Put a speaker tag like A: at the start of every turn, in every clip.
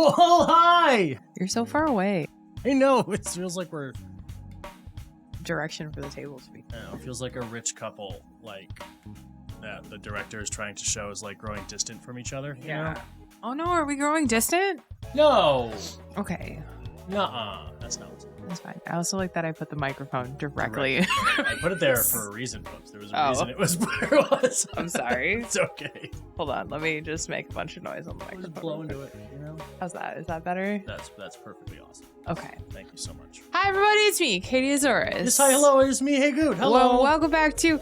A: Whoa, hi!
B: You're so far away.
A: I know, it feels like we're...
B: Direction for the table speak.
A: I know, it feels like a rich couple, like, that the director is trying to show is, like, growing distant from each other, you know?
B: Oh no, are we growing distant?
A: No!
B: Okay.
A: Nuh-uh. That's not what's
B: That's fine. I also like that I put the microphone directly.
A: I put it there for a reason, folks. There was a reason it was where it was.
B: I'm sorry.
A: It's okay.
B: Hold on, let me just make a bunch of noise on the
A: Just
B: microphone.
A: blow into it, you know?
B: How's that? Is that better?
A: That's perfectly awesome.
B: Okay.
A: Thank you so much.
B: Hi everybody, it's me, Catieosaurus.
A: Yes, hi, hello, it's me, heygude. Hello.
B: Well, welcome back to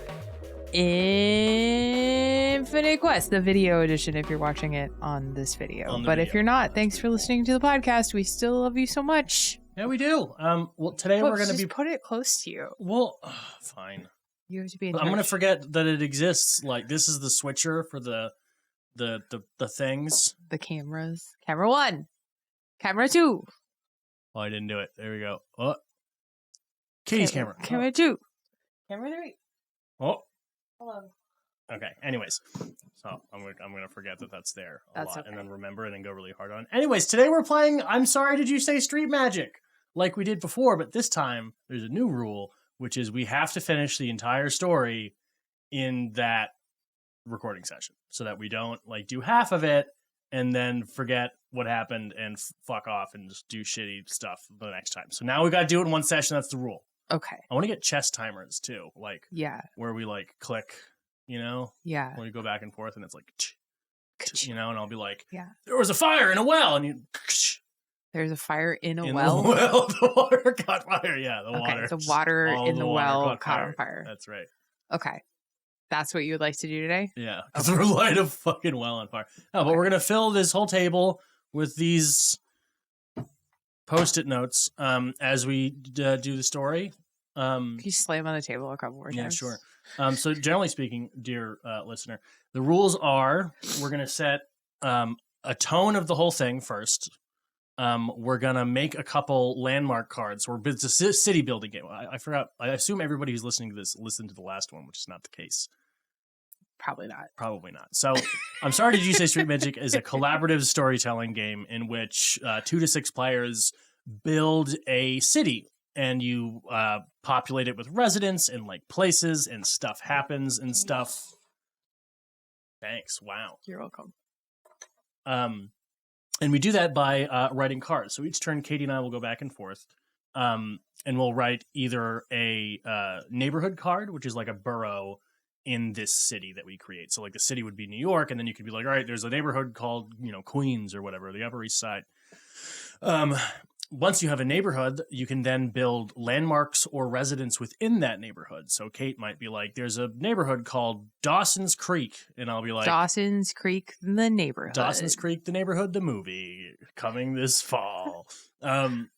B: Infinite Quest, the video edition if you're watching it on this video. But if you're not, thanks for listening to the podcast. We still love you so much.
A: Yeah, we do. Well, today we're going to be...
B: put it close to you.
A: Well, fine.
B: You have to be in
A: I'm going to
B: touch.
A: forget that it exists. Like, this is the switcher for the things.
B: The cameras. Camera 1. Camera 2.
A: Oh, I didn't do it. There we go. Oh. Katie's camera.
B: Camera 2. Camera 3.
A: Oh.
B: Hello.
A: Okay. Anyways, so I'm gonna forget that that's there a lot,
B: okay.
A: and then remember, and then go really hard on. Anyways, today we're playing. I'm sorry, did you say Street Magic? Like we did before, but this time there's a new rule, which is we have to finish the entire story in that recording session, so that we don't like do half of it and then forget what happened and fuck off and just do shitty stuff the next time. So now we got to do it in one session. That's the rule.
B: Okay.
A: I want to get chess timers too, like
B: Yeah.
A: where we like click, you know,
B: Yeah.
A: when we go back and forth, and it's like, you know, and I'll be like,
B: Yeah.
A: there was a fire in a well, and you.
B: There's a fire in a
A: In
B: well.
A: the well, the water caught fire. Yeah, the water.
B: Okay, the water in the well caught on fire.
A: That's right.
B: Okay. That's what you would like to do today?
A: Yeah, because we're light a fucking well on fire. No, but we're gonna fill this whole table with these post-it notes as we do the story.
B: Can you slam on the table a couple more times?
A: Yeah, sure. So generally speaking, dear listener, the rules are we're going to set a tone of the whole thing first. We're going to make a couple landmark cards. It's a city building game. I forgot. I assume everybody who's listening to this listened to the last one, which is not the case.
B: Probably not.
A: Probably not. So I'm sorry, did you say Street Magic is a collaborative storytelling game in which 2 to 6 players build a city. And you populate it with residents and like places, and stuff happens and stuff. Thanks. Wow.
B: You're welcome.
A: And we do that by writing cards. So each turn, Katie and I will go back and forth, and we'll write either a neighborhood card, which is like a borough in this city that we create. So like the city would be New York, and then you could be like, all right, there's a neighborhood called, you know, Queens or whatever, the Upper East Side. Once you have a neighborhood, you can then build landmarks or residents within that neighborhood. So Kate might be like, there's a neighborhood called Dawson's Creek. And I'll be like,
B: Dawson's Creek, the neighborhood.
A: Dawson's Creek, the neighborhood, the movie coming this fall. And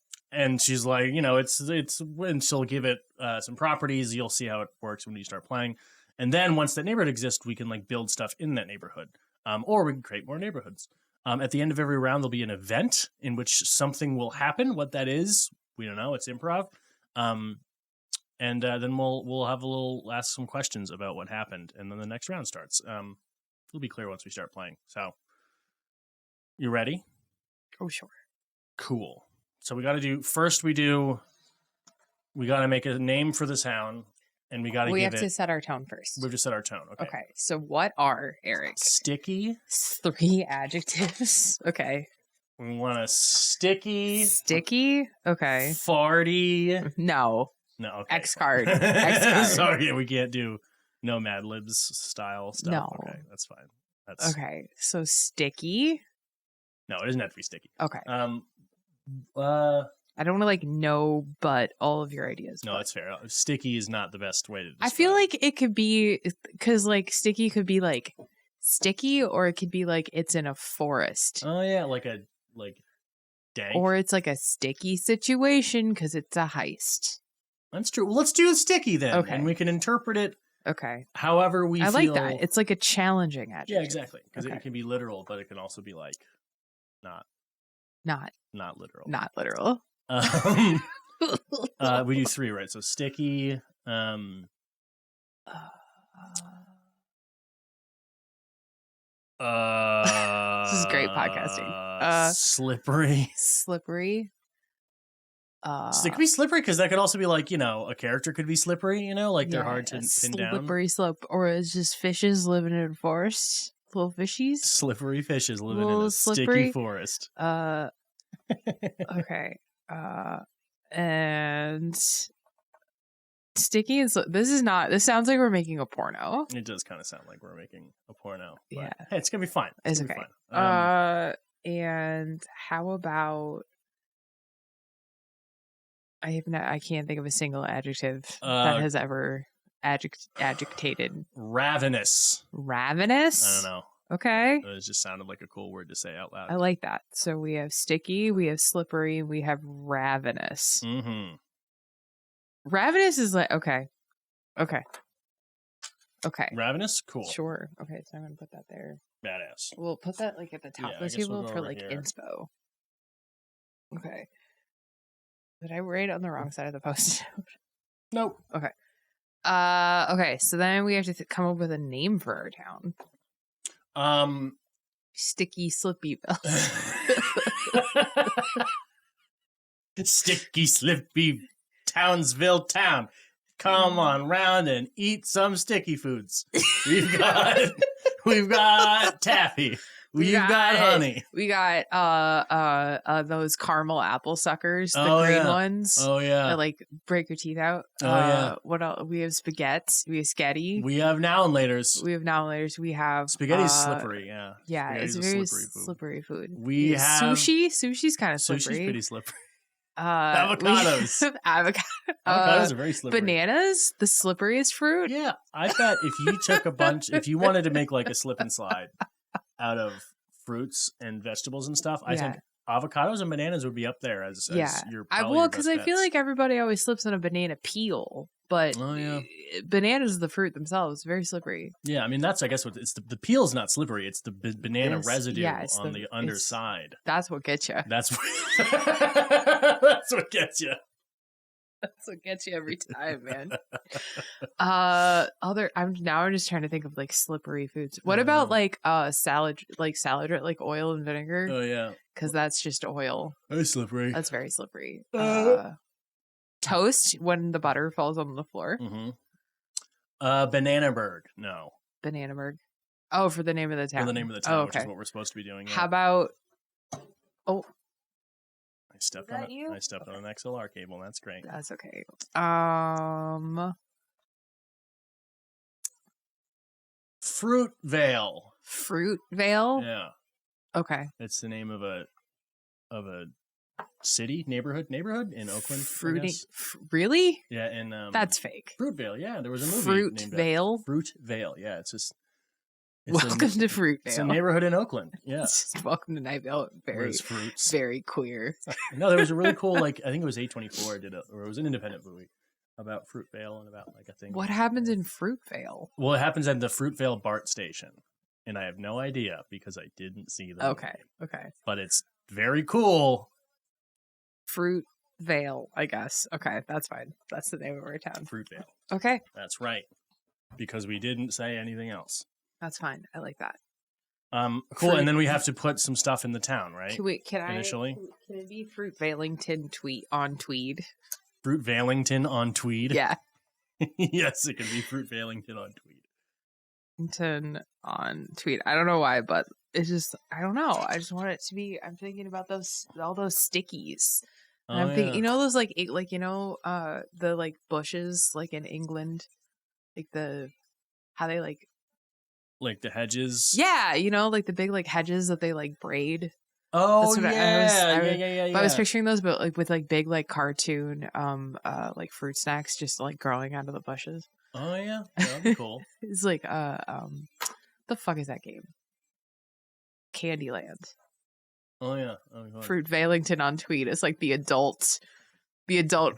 A: she's like, you know, it's, and she'll give it some properties. You'll see how it works when you start playing. And then once that neighborhood exists, we can like build stuff in that neighborhood. Or we can create more neighborhoods. At the end of every round, there'll be an event in which something will happen. What that is, we don't know. It's improv. And then we'll have ask some questions about what happened, and then the next round starts. It'll be clear once we start playing. So, you ready?
B: Oh, sure.
A: Cool. So we got to make a name for the sound, and we have
B: to set our tone first.
A: We've just set our tone.
B: Okay. So what are, Erik?
A: Sticky.
B: 3 adjectives. Okay.
A: We want a sticky.
B: Sticky. Okay.
A: Farty.
B: No.
A: Okay.
B: X card. X card.
A: Sorry, we can't do no Mad Libs style stuff.
B: No.
A: Okay, that's fine.
B: Okay. So sticky.
A: No, it doesn't have to be sticky.
B: Okay.
A: I
B: don't want to like know, but all of your ideas.
A: No, that's fair. Sticky is not the best way to describe.
B: I feel like it could be because like sticky could be like sticky, or it could be like it's in a forest.
A: Oh yeah, like dank.
B: Or it's like a sticky situation because it's a heist.
A: That's true. Well, let's do sticky then.
B: Okay.
A: And we can interpret it
B: okay.
A: however we feel.
B: I like that. It's like a challenging adjective.
A: Yeah, exactly. Because it can be literal, but it can also be like not literal.
B: Not literal.
A: We do 3, right? So sticky.
B: This is great podcasting.
A: Slippery.
B: Slippery.
A: So it could be slippery because that could also be like, a character could be slippery, like they're hard to pin down.
B: Slippery slope. Or it's just fishes living in a forest. Little fishies.
A: Slippery fishes living in a
B: slippery,
A: sticky forest.
B: Okay. And sticky is this sounds like we're making a porno.
A: It does kind of sound like we're making a porno.
B: Yeah.
A: Hey, it's gonna be fine.
B: It's okay. Fine. And how about I can't think of a single adjective that has ever adjectivated.
A: Ravenous.
B: Ravenous?
A: I don't know.
B: Okay.
A: It just sounded like a cool word to say out loud.
B: I like that. So we have sticky, we have slippery, we have ravenous.
A: Mm-hmm.
B: Ravenous is like, okay.
A: Ravenous? Cool.
B: Sure. Okay, so I'm going to put that there.
A: Badass.
B: We'll put that like at the top of the table for like inspo. Okay. Did I write on the wrong side of the post-it note?
A: Nope.
B: Okay. Okay, so then we have to come up with a name for our town. Sticky Slippyville.
A: Sticky Slippy Townsville town. Come on round and eat some sticky foods. We've got taffy. We've got honey.
B: We got those caramel apple suckers, the green ones.
A: Oh yeah.
B: That like break your teeth out.
A: Yeah.
B: What else? We have spaghetti. We have sketty.
A: We have now and laters.
B: We have
A: spaghetti's slippery, yeah.
B: Yeah,
A: Spaghetti's
B: it's very slippery food.
A: We have
B: sushi. Sushi's kind of slippery.
A: Sushi's pretty slippery. Avocados. Avocados are very slippery.
B: Bananas, the slipperiest fruit.
A: Yeah, I bet if you took if you wanted to make like a slip and slide out of fruits and vegetables and stuff, I think avocados and bananas would be up there as your
B: because I feel like everybody always slips on a banana peel, but bananas, the fruit themselves, very slippery.
A: Yeah, I mean I guess what it's the peel's not slippery; it's the banana residue on the underside.
B: That's what gets you.
A: That's what gets you.
B: That's what gets you every time, man. I'm just trying to think of like slippery foods. What about like salad, like oil and vinegar?
A: Oh yeah,
B: because that's just oil.
A: Very slippery.
B: That's very slippery. Toast when the butter falls on the floor.
A: Mm-hmm. Bananaberg. No.
B: Bananaberg. Oh, for the name of the town.
A: For the name of the town, which is what we're supposed to be doing.
B: How about? Oh.
A: I stepped on an XLR cable. That's great.
B: That's okay.
A: Fruitvale.
B: Fruitvale?
A: Yeah.
B: Okay.
A: It's the name of a city neighborhood in Oakland.
B: Really?
A: Yeah, and
B: that's fake.
A: Fruitvale. Yeah, there was a movie named
B: Fruitvale.
A: Fruitvale. Yeah, it's
B: welcome to Fruitvale.
A: It's a neighborhood in Oakland. Yeah.
B: Welcome to Night Vale. Very queer.
A: No, there was a really cool, I think it was A24 or it was an independent movie about Fruitvale and about a thing.
B: What happens in Fruitvale?
A: Well, it happens at the Fruitvale BART station. And I have no idea because I didn't see the movie.
B: Okay.
A: But it's very cool.
B: Fruitvale, I guess. Okay, that's fine. That's the name of our town.
A: Fruitvale.
B: Okay.
A: That's right. Because we didn't say anything else.
B: That's fine. I like that.
A: Cool. And then we have to put some stuff in the town, right?
B: Can it be Fruitvalington on Tweed?
A: Fruitvalington on Tweed?
B: Yeah.
A: Yes, it can be Fruitvalington on Tweed.
B: On Tweed. I don't know why, but it's just, I don't know. I just want it to be, I'm thinking about all those stickies. And I'm thinking, those the bushes like in England, how they
A: like the hedges.
B: Yeah, like the big hedges that they braid.
A: Oh yeah.
B: I was picturing those, but with big cartoon fruit snacks just growing out of the bushes.
A: Oh yeah, that'd be cool.
B: It's the fuck is that game? Candyland.
A: Oh yeah.
B: Fruitvalington on Tweed is the adult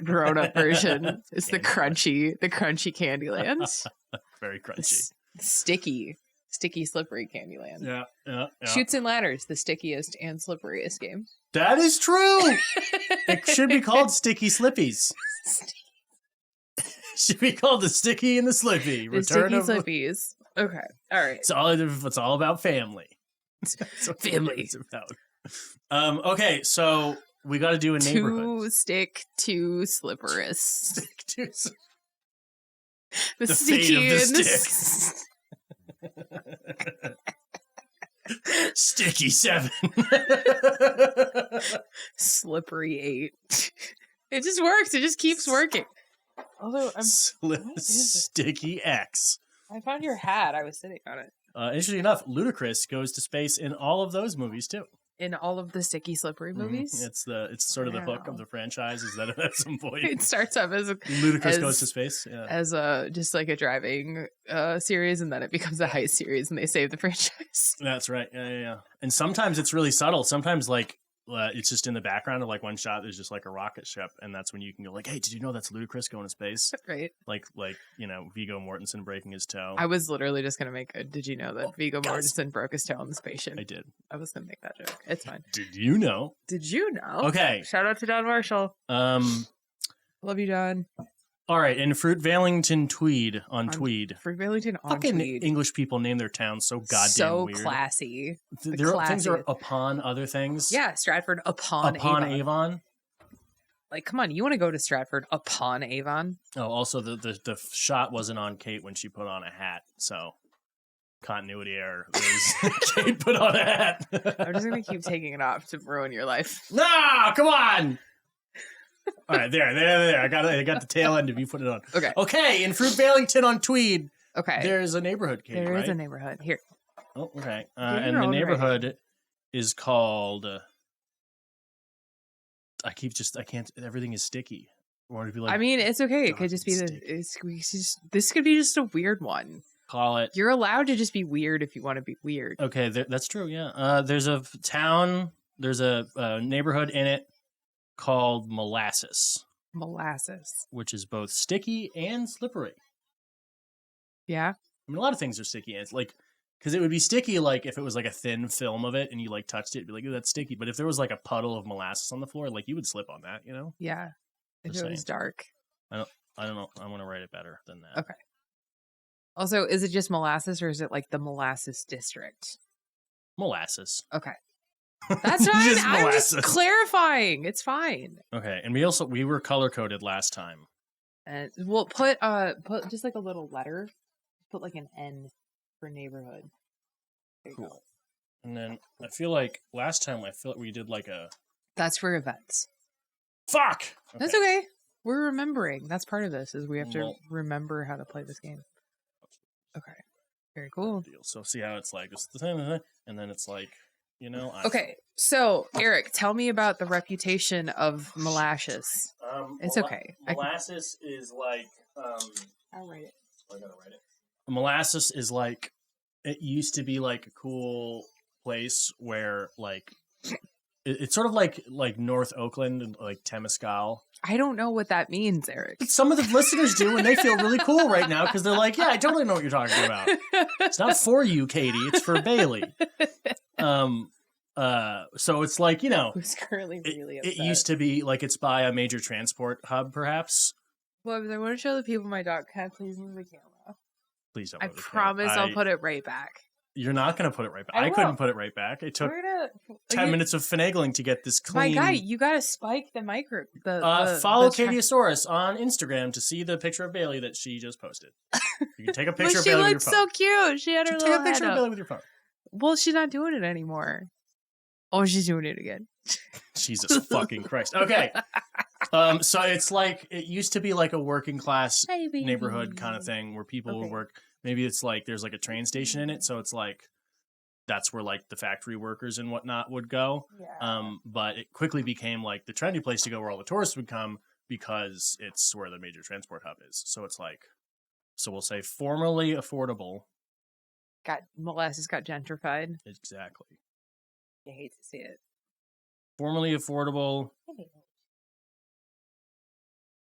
B: grown up version. It's the crunchy Candyland.
A: Very crunchy.
B: Sticky, slippery Candyland.
A: Yeah.
B: Chutes and Ladders, the stickiest and slipperiest game.
A: That is true. It should be called Sticky Slippies. Should be called the Sticky and the Slippy.
B: Slippies. Okay. All right.
A: It's all about family. That's what
B: Family.
A: It's about. Okay, so we got to do a neighborhood.
B: Two stick, two slipperous.
A: Stick to
B: The
A: the
B: sticky
A: fate of the
B: and
A: stick. Sticky 7.
B: Slippery 8. It just works. It just keeps working. Although
A: Sticky X.
B: I found your hat. I was sitting on it.
A: Interesting enough, Ludacris goes to space in all of those movies too.
B: In all of the sticky slippery movies.
A: It's sort of the hook of the franchise is that at some point
B: It starts up as
A: Ludacris goes to space,
B: as just like a driving series, and then it becomes a heist series, and they save the franchise.
A: That's right. Yeah. And sometimes it's really subtle. Sometimes like it's just in the background of like one shot. There's just like a rocket ship, and that's when you can go like, "Hey, did you know that's Ludacris going to space?"
B: Right.
A: Like Viggo Mortensen breaking his toe.
B: I was literally just gonna make a. Did you know that Viggo Mortensen broke his toe on the spaceship?
A: I did.
B: I was gonna make that joke. It's fine.
A: Did you know?
B: Did you know?
A: Okay.
B: Shout out to Don Marshall. Love you, Don.
A: All right, in Fruitvallington, Tweed on Tweed.
B: Fruitvallington on
A: Fucking
B: Tweed.
A: English people name their towns so goddamn
B: so
A: weird.
B: Classy.
A: Things are upon other things.
B: Yeah, Stratford upon
A: Avon.
B: Like, come on, you want to go to Stratford upon Avon?
A: Oh, also the shot wasn't on Cate when she put on a hat, so continuity error. Cate put on a hat.
B: I'm just gonna keep taking it off to ruin your life.
A: No, come on. All right, there. I got the tail end of you put it on. Okay. In Fruitvallington on Tweed.
B: Okay.
A: There's a neighborhood, Cate.
B: There is a neighborhood here.
A: Oh, okay. And the neighborhood is called. I can't. Everything is sticky. I want to be like.
B: I mean, it's okay. It could just be this could be just a weird one.
A: Call it.
B: You're allowed to just be weird if you want to be weird.
A: Okay, that's true. Yeah. There's a town. There's a neighborhood in it called Molasses,
B: which
A: is both sticky and slippery.
B: Yeah.
A: I mean, a lot of things are sticky, and it's like, because it would be sticky like if it was like a thin film of it and you like touched it, it'd be like, oh, that's sticky. But if there was like a puddle of molasses on the floor, like you would slip on that, you know?
B: Yeah. If it was dark.
A: I don't know. I want to write it better than that.
B: Okay. Also, is it just molasses or is it like the molasses district?
A: Molasses.
B: Okay. That's fine. I'm just clarifying. It's fine.
A: Okay. And we were color coded last time.
B: And we'll put just like a little letter. Put like an N for neighborhood.
A: Cool. And then I feel like last time we did like a.
B: That's for events.
A: Fuck.
B: Okay. That's okay. We're remembering. That's part of this. Is we have to remember how to play this game. Okay. Very cool.
A: So see how it's like it's the same, and then it's like.
B: Okay, so Erik, tell me about the reputation of molasses. It's okay.
A: Molasses is like.
B: I'll write it.
A: I gotta write it. Molasses is like. It used to be like a cool place where like. It's sort of like North Oakland and like Temescal.
B: I don't know what that means, Erik.
A: Some of the listeners do, and they feel really cool right now because they're like, "Yeah, I totally know what you're talking about." It's not for you, Katie. It's for Bailey. So it's like,
B: who's currently really upset.
A: It used to be like it's by a major transport hub, perhaps.
B: Well, I want to show the people my dog. Can I please move the camera?
A: Please don't.
B: I promise I'll put it right back.
A: You're not going to put it right back. I couldn't put it right back. It took 10 minutes of finagling to get this clean.
B: My guy, you got to spike the micro.
A: Follow Catieosaurus on Instagram to see the picture of Bailey that she just posted. You can take a picture of Bailey with your phone.
B: She looked so cute. She had her little
A: Take a picture
B: head
A: of Bailey with your phone.
B: Well, she's not doing it anymore. Oh, she's doing it again.
A: Jesus fucking Christ. Okay. So it's like, it used to be like a working class neighborhood kind of thing where people would work. Maybe it's like there's like a train station in it, so it's like that's where like the factory workers and whatnot would go. Yeah. But it quickly became like the trendy place to go where all the tourists would come because it's where the major transport hub is. So it's like, so we'll say formerly affordable.
B: Molasses got gentrified.
A: Exactly.
B: I hate to see it.
A: Formerly affordable.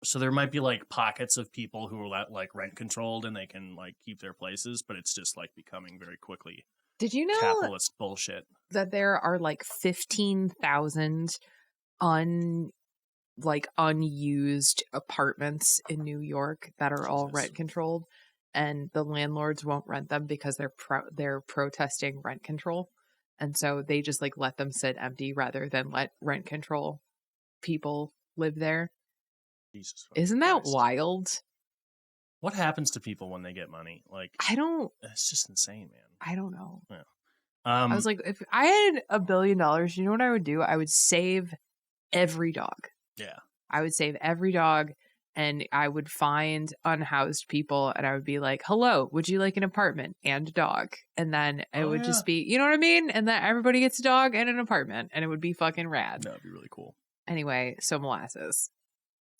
A: So there might be like pockets of people who are like rent controlled and they can like keep their places, but it's just like becoming very quickly.
B: Did you know
A: capitalist bullshit
B: that there are like 15,000 unused apartments in New York that are all rent controlled? and the landlords won't rent them because they're protesting rent control. And so they just like let them sit empty rather than let rent control people live there.
A: Jesus
B: Isn't that
A: Christ.
B: wild?
A: What happens to people when they get money? Like, it's just insane, man.
B: I don't know.
A: Yeah.
B: I was like, if I had $1 billion, you know what I would do? I would save every dog.
A: Yeah.
B: I would save every dog, and I would find unhoused people, and I would be like, hello, would you like an apartment and a dog? And then it would just be, you know what I mean? And then everybody gets a dog and an apartment, and it would be fucking rad.
A: That would be really cool.
B: Anyway, so molasses.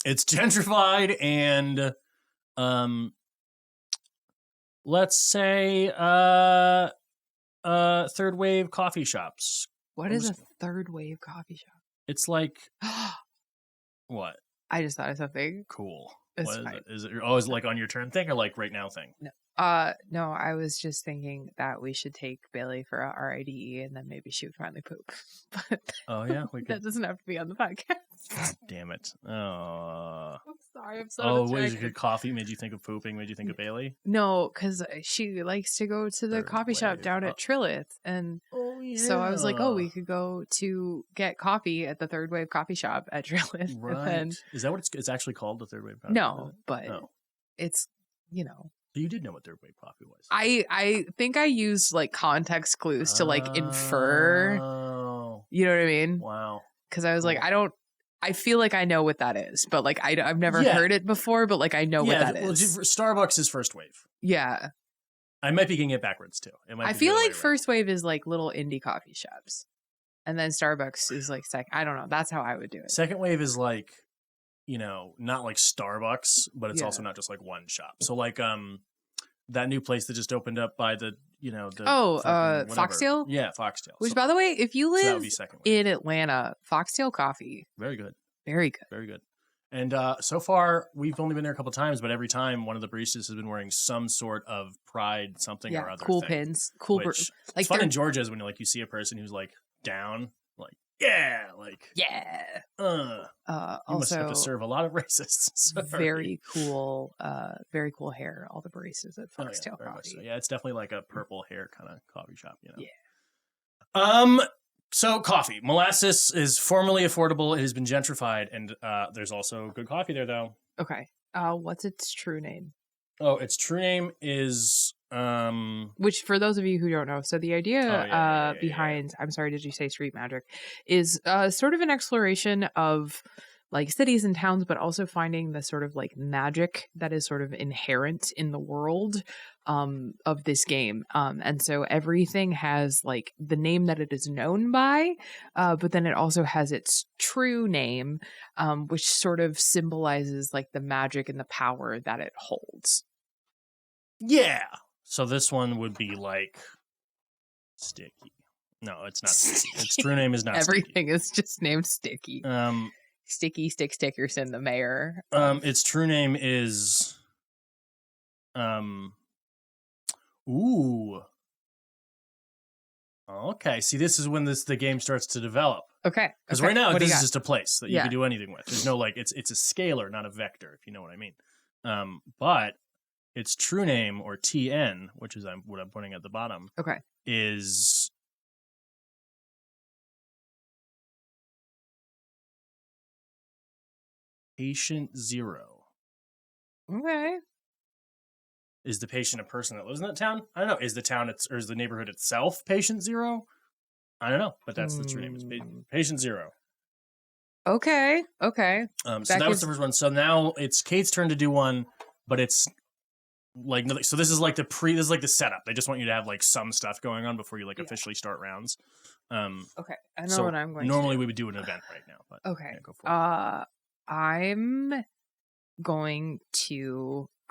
A: It's gentrified, and let's say third wave coffee shops.
B: What is a third wave coffee shop?
A: It's like what?
B: I just thought of something
A: cool.
B: It's
A: what is
B: fine.
A: it? Is it always like on your turn thing or like right now thing?
B: No, I was just thinking that we should take Bailey for our IDE, and then maybe she would finally poop. But
A: oh yeah, we could.
B: That doesn't have to be on the podcast.
A: Damn it!
B: I'm sorry. I'm so.
A: Oh, was your coffee made you think of pooping? Made you think of Bailey?
B: No, because she likes to go to the coffee shop down at Trillith, and so I was like, oh, we could go to get coffee at the Third Wave coffee shop at Trillith.
A: Right?
B: Then,
A: is that what it's actually called, the Third Wave coffee?
B: No, but it's
A: So you did know what third wave coffee was.
B: I think I used like context clues to like infer. You know what I mean?
A: Wow.
B: Because I was like, I feel like I know what that is, but like I've never heard it before, but like I know what that is.
A: Starbucks is first wave.
B: Yeah.
A: I might be getting it backwards too.
B: I feel like first wave is like little indie coffee shops, and then Starbucks is like second. I don't know. That's how I would do it.
A: Second wave is like, not like Starbucks, but it's also not just like one shop. So like that new place that just opened up by the
B: Foxtail?
A: Yeah, Foxtail.
B: Which, by the way, if you live
A: so
B: in Atlanta, Foxtail coffee.
A: Very good.
B: Very good.
A: Very good. And so far, we've only been there a couple times, but every time one of the baristas has been wearing some sort of pride something or other.
B: Cool
A: thing,
B: pins. Cool.
A: Like it's fun in Georgia is when you see a person who's like down, like, yeah, like,
B: yeah.
A: You must have to serve a lot of racists. Sorry.
B: Very cool hair. All the baristas at Foxtail Coffee.
A: So. Yeah, it's definitely like a purple hair kind of coffee shop, Yeah. So coffee. Molasses is formerly affordable. It has been gentrified, and there's also good coffee there, though.
B: Okay. What's its true name?
A: Oh, its true name is
B: which, for those of you who don't know, so the idea behind I'm sorry, did you say street magic? Is sort of an exploration of like cities and towns, but also finding the sort of like magic that is sort of inherent in the world of this game. And so everything has like the name that it is known by, but then it also has its true name, which sort of symbolizes like the magic and the power that it holds.
A: Yeah. So this one would be like Sticky. No, it's not Sticky. Its true name is not
B: Everything
A: Sticky.
B: is just named Sticky. Sticky Stickerson, the mayor.
A: Its true name is ooh. Okay. See, this is when the game starts to develop.
B: Okay.
A: Because right now this is just a place that you can do anything with. There's no like it's a scalar, not a vector, if you know what I mean. But its true name, or TN, which is what I'm putting at the bottom, is Patient Zero.
B: Okay.
A: Is the patient a person that lives in that town? I don't know. Is the town or is the neighborhood itself Patient Zero? I don't know, but that's the true name. It's Patient Zero.
B: Okay.
A: So that was the first one. So now it's Kate's turn to do one, but it's like nothing. So this is like this is like the setup. They just want you to have like some stuff going on before you like officially start rounds.
B: Okay. I know what I'm going to
A: normally
B: do.
A: we would do an event right now, but
B: okay.
A: Go for it.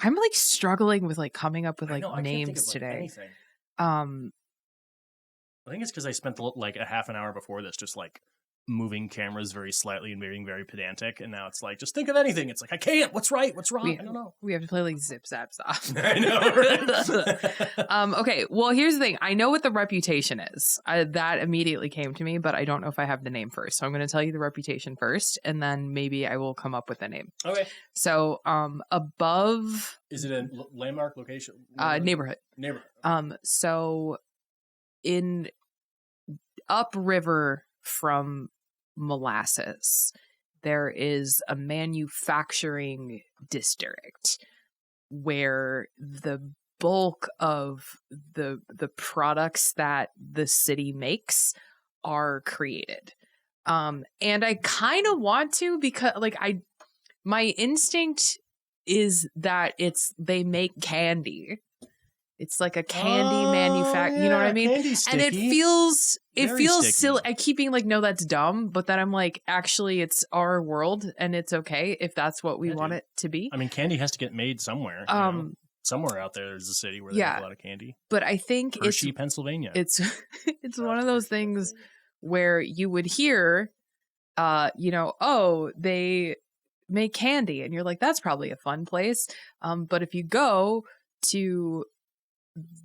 B: I'm like struggling with like coming up with like names today.
A: I think it's because I spent like a half an hour before this just like moving cameras very slightly and being very pedantic, and now it's like, just think of anything. It's like, I can't. What's right? What's wrong? I don't know.
B: We have to play like Zip Zap Stop.
A: I know, right?
B: Okay, well, here's the thing. I know what the reputation is. That immediately came to me, but I don't know if I have the name first. So I'm going to tell you the reputation first, and then maybe I will come up with the name.
A: Okay.
B: So above...
A: Is it a landmark location?
B: Neighborhood. So in upriver from Molasses, there is a manufacturing district where the bulk of the products that the city makes are created. And I kind of want to, because like my instinct is that they make candy. It's like a candy manufacturer. You know what I mean? And it feels silly. I keep being like, no, that's dumb. But then I'm like, actually, it's our world, and it's okay if that's what we want it to be.
A: I mean, candy has to get made somewhere. Somewhere out there, there's a city where they make a lot of candy.
B: But I think
A: Hershey, Pennsylvania.
B: It's one of those things where you would hear, oh, they make candy, and you're like, that's probably a fun place. But if you go to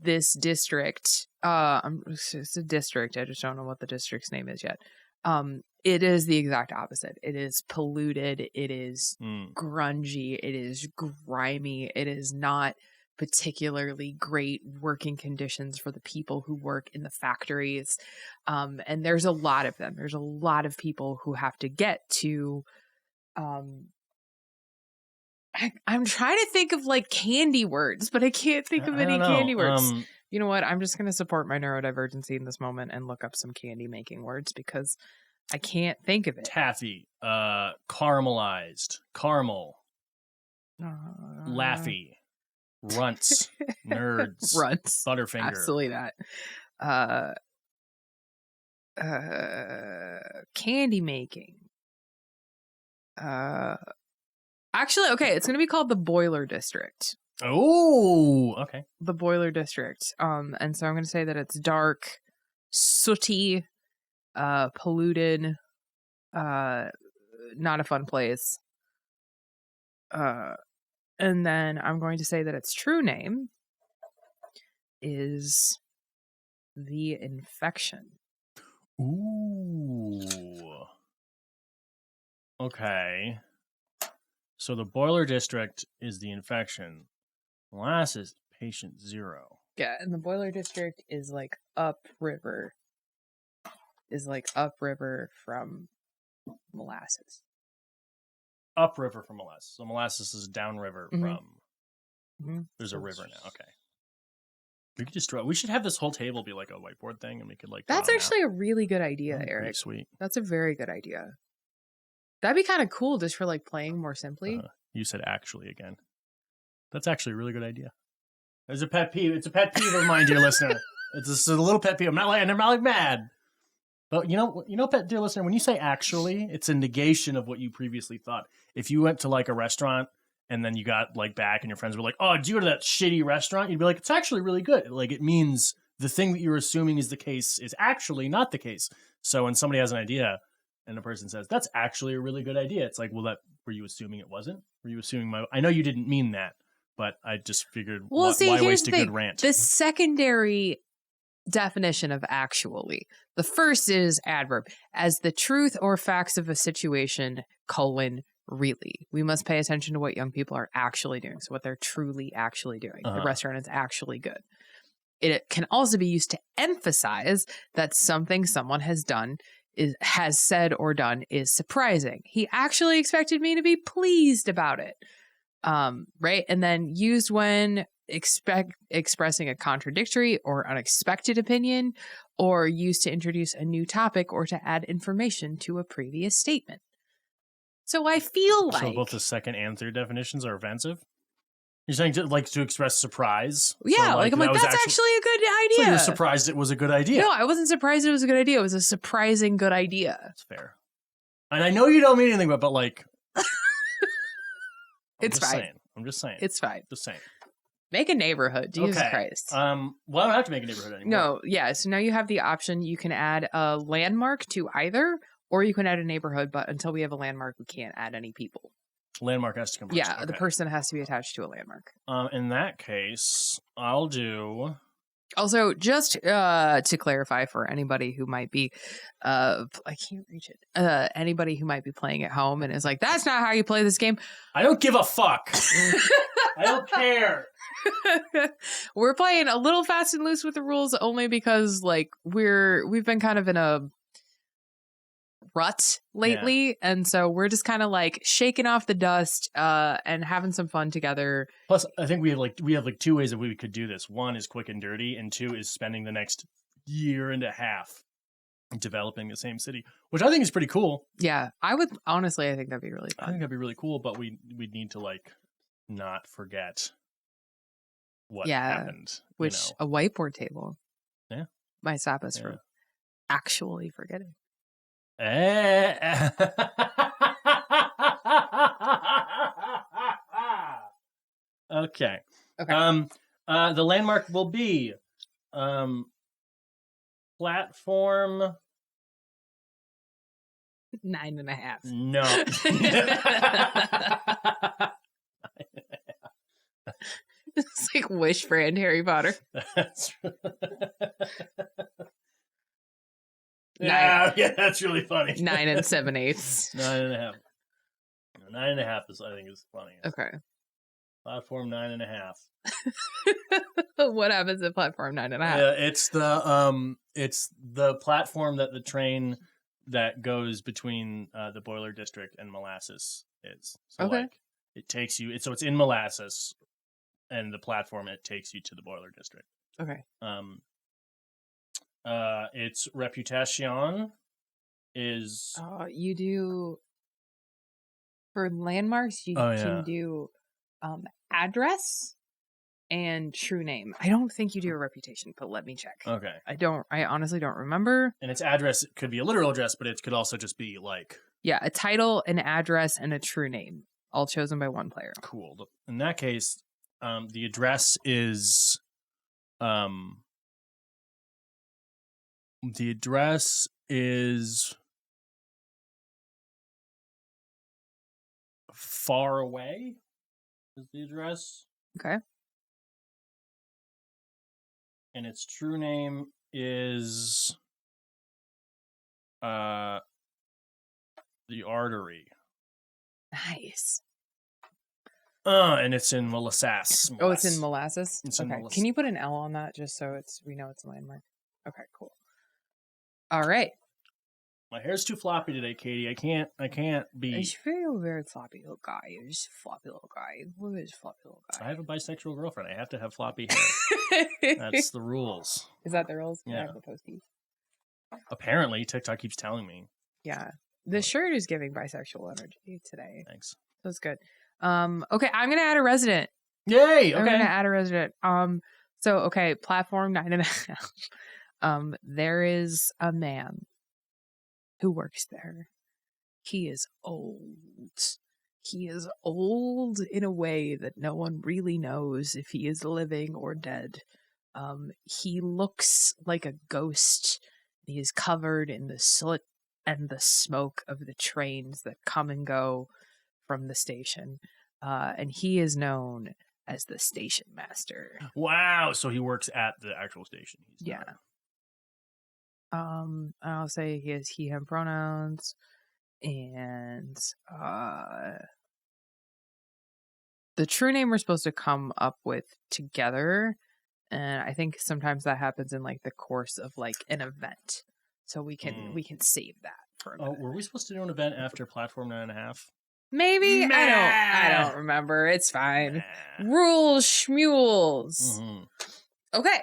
B: this district, it's a district, I just don't know what the district's name is yet. It is the exact opposite. It is polluted, it is grungy, it is grimy, it is not particularly great working conditions for the people who work in the factories, and there's a lot of them. There's a lot of people who have to get to I'm trying to think of like candy words, but I can't think of any candy words. You know what? I'm just going to support my neurodivergency in this moment and look up some candy making words because I can't think of it.
A: Taffy, caramelized, caramel, laffy, runts, nerds, Butterfinger.
B: Absolutely that. Candy making. Actually, okay, it's going to be called the Boiler District.
A: Oh, okay.
B: The Boiler District. And so I'm going to say that it's dark, sooty, polluted, not a fun place. And then I'm going to say that its true name is the Infection.
A: Ooh. Okay. So the Boiler District is the Infection. Molasses, Patient Zero.
B: Yeah, and the Boiler District is like upriver. From Molasses.
A: Upriver from Molasses. So Molasses is downriver from... There's a river now. Okay. We could just draw... We should have this whole table be like a whiteboard thing, and we could like...
B: That's actually a really good idea, Erik.
A: Sweet.
B: That's a very good idea. That'd be kind of cool just for like playing more simply.
A: You said actually again. That's actually a really good idea. There's a pet peeve. It's a pet peeve of mine, dear listener. It's a little pet peeve. I'm not like mad. But you know, dear listener, when you say actually, it's a negation of what you previously thought. If you went to like a restaurant and then you got like back and your friends were like, "Oh, did you go to that shitty restaurant?" You'd be like, "It's actually really good." Like it means the thing that you're assuming is the case is actually not the case. So when somebody has an idea and a person says, "That's actually a really good idea," it's like, well, were you assuming it wasn't? Were you assuming I know you didn't mean that, but I just figured, why waste a good rant?
B: The secondary definition of actually. The first is adverb. As the truth or facts of a situation, really. We must pay attention to what young people are actually doing. So what they're truly actually doing. The restaurant is actually good. It can also be used to emphasize that something someone has has said or done is surprising. He actually expected me to be pleased about it. Right? And then used when expressing a contradictory or unexpected opinion, or used to introduce a new topic or to add information to a previous statement. So I feel like...
A: So both the second and third definitions are offensive? You're saying to express surprise?
B: Yeah,
A: so
B: I'm like, that's actually a good idea.
A: So you're surprised it was a good idea?
B: No, I wasn't surprised it was a good idea. It was a surprising good idea.
A: That's fair. And I know you don't mean anything, but like...
B: It's fine.
A: I'm just saying.
B: It's fine.
A: Just saying.
B: Make a neighborhood. Jesus Christ.
A: Well, I don't have to make a neighborhood anymore.
B: No, yeah. So now you have the option. You can add a landmark to either, Or you can add a neighborhood, but until we have a landmark, we can't add any people.
A: Landmark has to come first.
B: Yeah,
A: okay.
B: The person has to be attached to a landmark.
A: In that case, I'll do...
B: Also, just to clarify for anybody who might be, I can't reach it. Anybody who might be playing at home and is like, that's not how you play this game.
A: I don't give a fuck. I don't care.
B: We're playing a little fast and loose with the rules only because like we've been kind of in a rut lately, and so we're just kind of like shaking off the dust and having some fun together.
A: Plus, I think we have like two ways that we could do this. One is quick and dirty, and two is spending the next year and a half developing the same city, which I think is pretty cool.
B: Yeah, I think that'd be really fun.
A: I think that'd be really cool, but we need to like not forget what happened.
B: Which a whiteboard table might stop us from actually forgetting.
A: Okay. The landmark will be platform
B: 9.5.
A: No.
B: It's like Wish brand Harry Potter.
A: Yeah, that's really funny.
B: 9 7/8.
A: 9.5. 9.5 I think is funny.
B: Okay.
A: Platform 9.5.
B: What happens at platform 9.5?
A: Yeah, it's the platform that the train that goes between the Boiler District and Molasses is. So
B: okay.
A: Like, it takes you. So it's in Molasses, and the platform it takes you to the Boiler District.
B: Okay.
A: Its reputation is...
B: you do... For landmarks, you can do address and true name. I don't think you do a reputation, but let me check.
A: Okay.
B: I honestly don't remember.
A: And its address could be a literal address, but it could also just be like...
B: Yeah, a title, an address, and a true name. All chosen by one player.
A: Cool. In that case, the address is... The address is far away. Is the address?
B: Okay.
A: And its true name is the artery.
B: Nice.
A: And it's in Molasses.
B: Oh, it's in Molasses?
A: It's
B: okay.
A: in Molasses.
B: Can you put an L on that just so we know it's a landmark? Okay, cool. All right.
A: My hair's too floppy today, Catie. I can't be...
B: It's very floppy little guy. You're just a floppy little guy. Look at this floppy little guy.
A: I have a bisexual girlfriend. I have to have floppy hair. That's the rules.
B: Is that the rules?
A: Yeah.
B: I have the posties.
A: Apparently, TikTok keeps telling me.
B: Yeah. The shirt is giving bisexual energy today.
A: Thanks.
B: That's good. Okay, I'm gonna add a resident.
A: Yay! Okay.
B: I'm gonna add a resident. So okay, platform 9.5. There is a man who works there. He is old. He is old in a way that no one really knows if he is living or dead. He looks like a ghost. He is covered in the soot and the smoke of the trains that come and go from the station. And he is known as the station master.
A: Wow, so he works at the actual station.
B: Yeah. I'll say he has he, him pronouns, and the true name we're supposed to come up with together, and I think sometimes that happens in like the course of like an event, so we can save that for a minute.
A: Were we supposed to do an event after platform 9.5?
B: Maybe.
A: Nah.
B: I don't remember. It's fine. Rules schmules.
A: Mm-hmm.
B: Okay.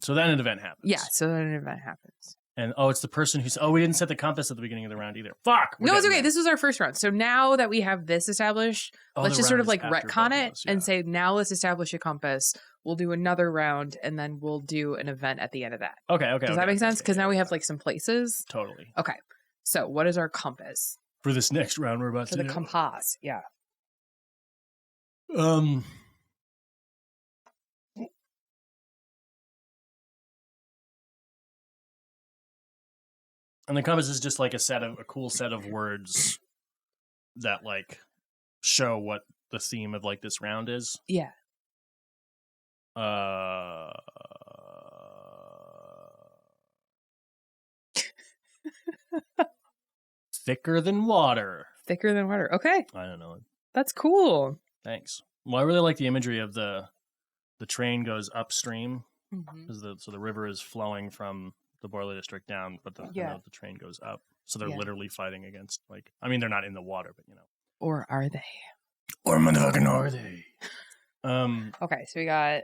A: So then an event happens.
B: Yeah, so then an event happens.
A: And it's the person who's... we didn't set the compass at the beginning of the round either. Fuck!
B: No, it's okay. There. This was our first round. So now that we have this established, let's just sort of like retcon it and say, now let's establish a compass. We'll do another round, and then we'll do an event at the end of that.
A: Okay.
B: Does that make sense? Because now we have like some places.
A: Totally.
B: Okay. So what is our compass?
A: For this next round we're about to do.
B: For the compass, yeah.
A: And the compass is just like a cool set of words that like show what the theme of like this round is.
B: Yeah.
A: Thicker than water.
B: Thicker than water. Okay.
A: I don't know.
B: That's cool.
A: Thanks. Well, I really like the imagery of the train goes upstream
B: Mm-hmm.
A: because the river is flowing from the boiler district down, but the train goes up. So they're literally fighting against, like, I mean, they're not in the water, but you know.
B: Or are they?
A: Or motherfucking are they?
B: Okay, so we got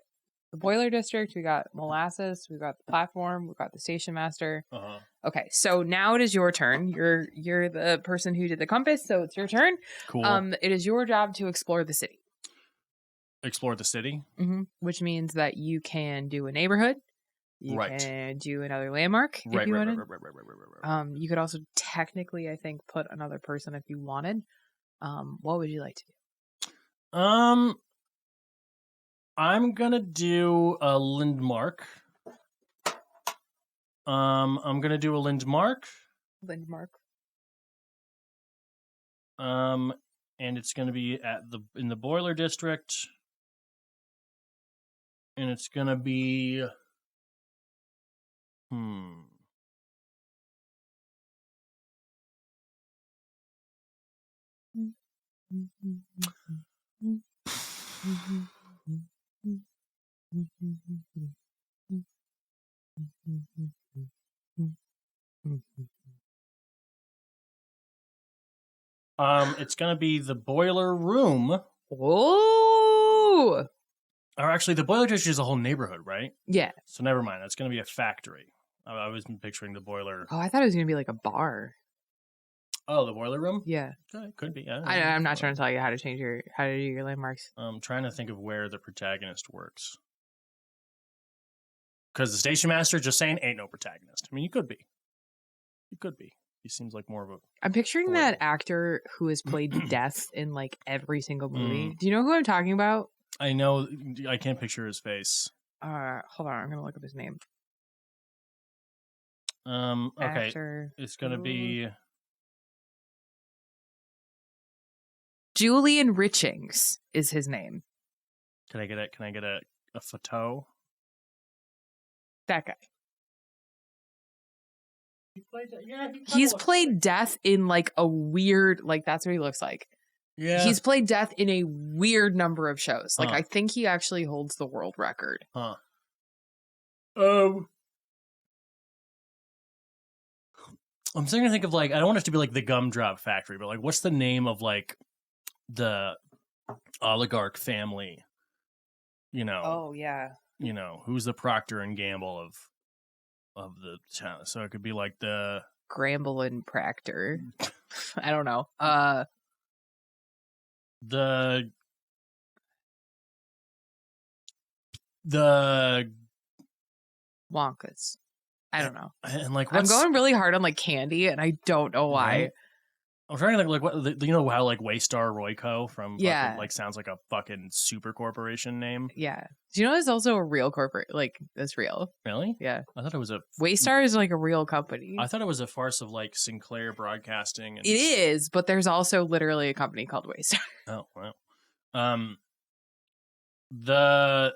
B: the boiler district, we got molasses, we got the platform, we got the station master.
A: Uh-huh.
B: Okay, so now it is your turn. You're the person who did the compass, so it's your turn.
A: Cool.
B: It is your job to explore the city.
A: Explore the city?
B: Mm-hmm. Which means that you can do a neighborhood. You can do another landmark if you wanted. Right. You could also technically, I think, put another person if you wanted. What would you like to do?
A: I'm gonna do a landmark. I'm gonna do a landmark.
B: Landmark.
A: And it's gonna be in the boiler district. And it's gonna be it's gonna be the boiler room.
B: Oh,
A: or actually, the boiler district is a whole neighborhood, right?
B: Yeah.
A: So never mind. It's gonna be a factory. I was picturing the boiler.
B: Oh, I thought it was gonna be like a bar.
A: Oh, the boiler room?
B: Yeah.
A: Okay, could be. Yeah.
B: I'm not trying to tell you how to do your landmarks.
A: I'm trying to think of where the protagonist works. Because the station master, just saying, ain't no protagonist. I mean, you could be. You could be. He seems like more of a...
B: I'm picturing that actor who has played Death in like every single movie. Do you know who I'm talking about?
A: I know. I can't picture his face.
B: Hold on. I'm going to look up his name.
A: Okay.
B: Actor.
A: It's going to be...
B: Julian Richings is his name.
A: Can I get a photo?
B: That guy.
A: He's
B: played Death in like a weird, like that's what he looks like.
A: Yeah.
B: He's played Death in a weird number of shows. Like I think he actually holds the world record.
A: Huh. I'm starting to think of like, I don't want it to be like the Gumdrop Factory, but like what's the name of like the oligarch family? You know.
B: Oh yeah.
A: You know, who's the Procter and Gamble of the town? So it could be like the
B: Gramble and Procter. I don't know.
A: The
B: Wonkas. I don't know.
A: And like
B: I'm going really hard on like candy, and I don't know why.
A: Right? I'm trying to think like what you know how like Waystar Royco from fucking, like sounds like a fucking super corporation name.
B: Yeah. Do you know it's also a real corporate? Like it's real.
A: Really?
B: Yeah.
A: I thought it was a
B: Waystar is like a real company.
A: I thought it was a farce of like Sinclair Broadcasting. And...
B: It is, but there's also literally a company called Waystar.
A: Oh wow. The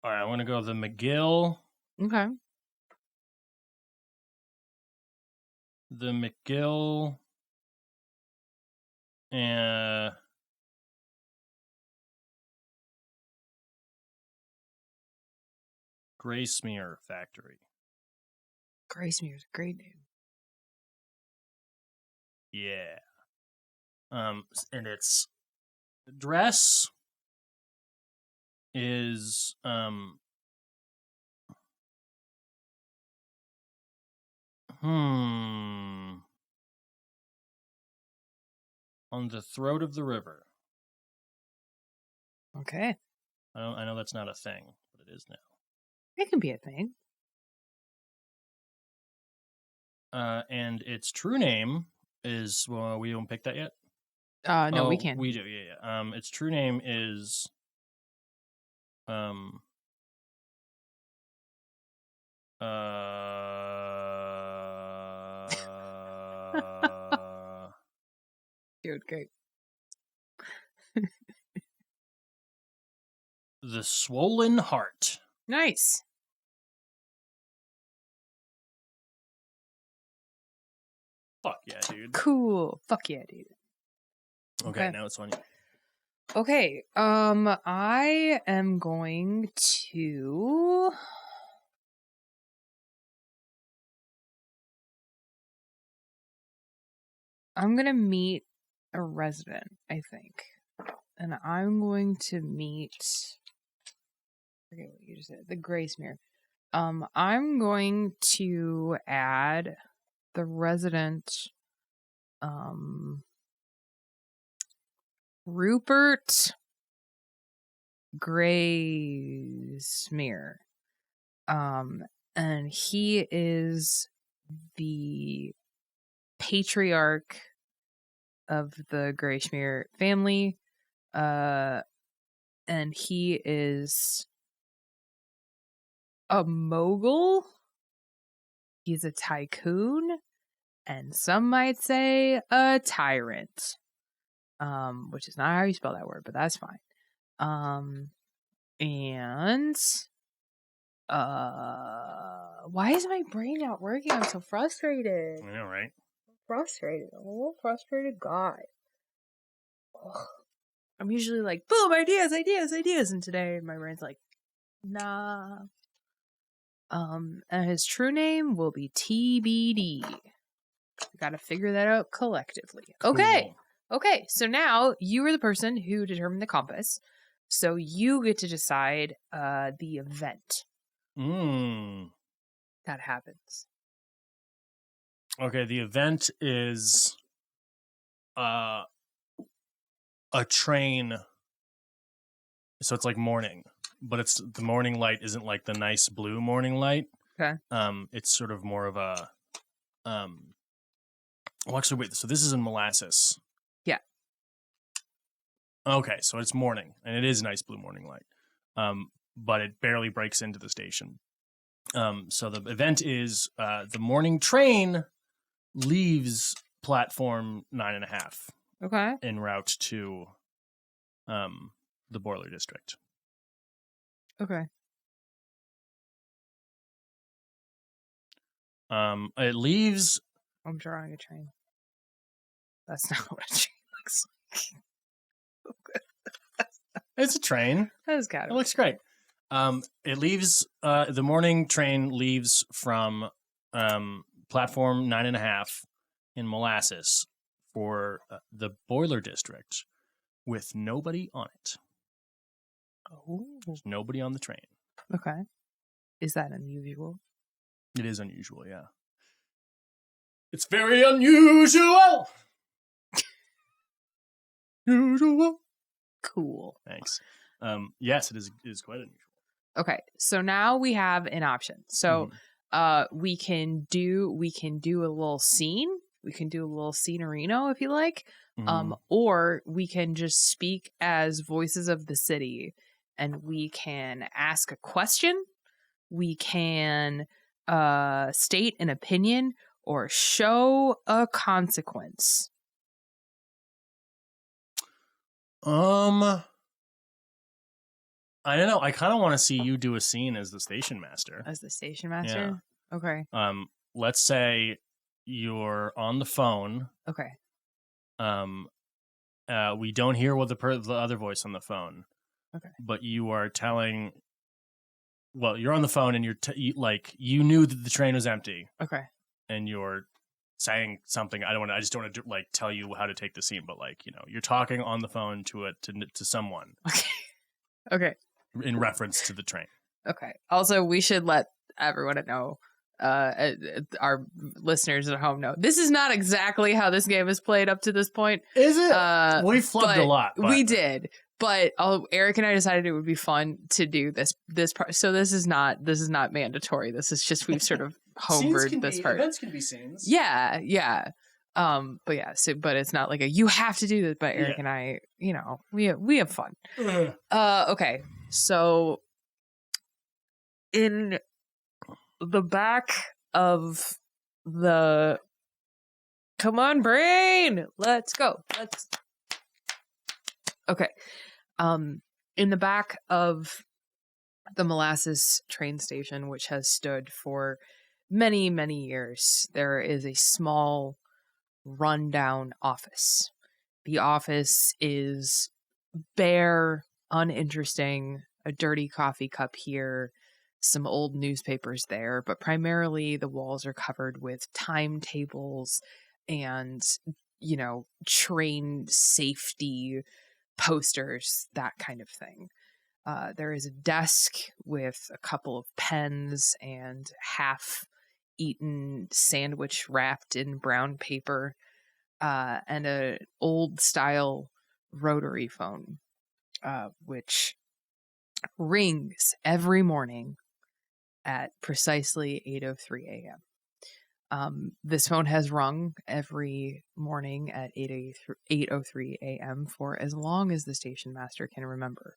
A: all right, I want to go the McGill.
B: Okay.
A: The McGill and Graysmere Factory.
B: Graysmere is a great name.
A: Yeah. And its address is on the throat of the river.
B: Okay.
A: I know that's not a thing, but it is now.
B: It can be a thing.
A: And its true name is, well, we don't pick that yet?
B: No, we can't.
A: We do, yeah. Its true name is
B: Dude, great.
A: The Swollen Heart.
B: Nice.
A: Fuck yeah, dude.
B: Cool. Fuck yeah, dude.
A: Okay, now it's on you.
B: Okay, I am going to... I'm going to meet a resident, I think. And I'm going to meet... I forget what you just said. The Graysmere. I'm going to add the resident... Rupert Graysmere. And he is the patriarch of the Graysmere family. And he is a mogul. He's a tycoon. And some might say a tyrant. Which is not how you spell that word, but that's fine. Why is my brain not working? I'm so frustrated.
A: I know, right?
B: Frustrated. I'm a little frustrated guy. Ugh. I'm usually like, boom, ideas. And today my brain's like, nah. And his true name will be TBD. We gotta figure that out collectively.
A: Cool.
B: Okay, so now you are the person who determined the compass. So you get to decide the event that happens.
A: Okay, the event is a train. So it's like morning, but it's the morning light isn't like the nice blue morning light.
B: Okay.
A: It's sort of more of a well, actually, wait. So this is in Molasses.
B: Yeah.
A: Okay, so it's morning, and it is nice blue morning light, but it barely breaks into the station. So the event is the morning train leaves platform 9.5.
B: Okay.
A: En route to the boiler district.
B: Okay.
A: It leaves.
B: I'm drawing a train. That's not what a train looks like.
A: It's a train.
B: That's got
A: It looks great. It leaves. The morning train leaves from platform 9.5 in Molasses for the boiler district with nobody on it.
B: Oh.
A: There's nobody on the train.
B: Okay. Is that unusual?
A: It is unusual, yeah. It's very unusual. Usual.
B: Cool.
A: Thanks. Yes, it is quite unusual.
B: Okay, so now we have an option. So we can do a little scene. We can do a little scenerino if you like. Or we can just speak as voices of the city and we can ask a question. We can state an opinion or show a consequence.
A: I don't know. I kind of want to see you do a scene as the station master.
B: As the station master? Yeah. Okay.
A: Let's say you're on the phone.
B: Okay.
A: We don't hear what the other voice on the phone.
B: Okay.
A: But you are telling. Well, you're on the phone and you knew that the train was empty.
B: Okay. And
A: you're saying something. I just don't want to tell you how to take the scene, but you're talking on the phone to someone.
B: Okay. Okay.
A: In reference to the train.
B: Okay. Also, we should let everyone know, our listeners at home know, this is not exactly how this game is played up to this point.
A: Is it? We flubbed a lot. But...
B: We did. But Erik and I decided it would be fun to do this part. So this is not mandatory. This is just we've sort of homered this part.
A: Events can be scenes.
B: Yeah, yeah. But yeah. So, but it's not like you have to do this. But Erik and I, we have fun. Okay. So in the back of the... Come on, brain! Let's go. Okay. In the back of the Molasses train station, which has stood for many, many years, there is a small, rundown office. The office is bare, uninteresting, a dirty coffee cup here, some old newspapers there, but primarily the walls are covered with timetables and, train safety posters, that kind of thing. There is a desk with a couple of pens and half-eaten sandwich wrapped in brown paper, and an old-style rotary phone, which rings every morning at precisely 8:03 a.m. This phone has rung every morning at 8:03 a.m. for as long as the station master can remember.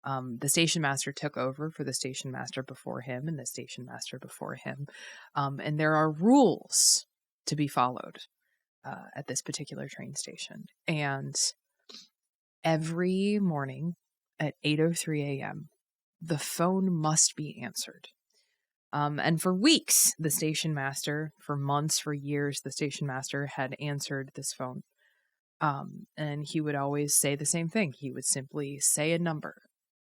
B: The station master took over for the station master before him and the station master before him. And there are rules to be followed at this particular train station. And every morning at 8:03 a.m., the phone must be answered. And for weeks, the station master, for months, for years, the station master had answered this phone. And he would always say the same thing. He would simply say a number,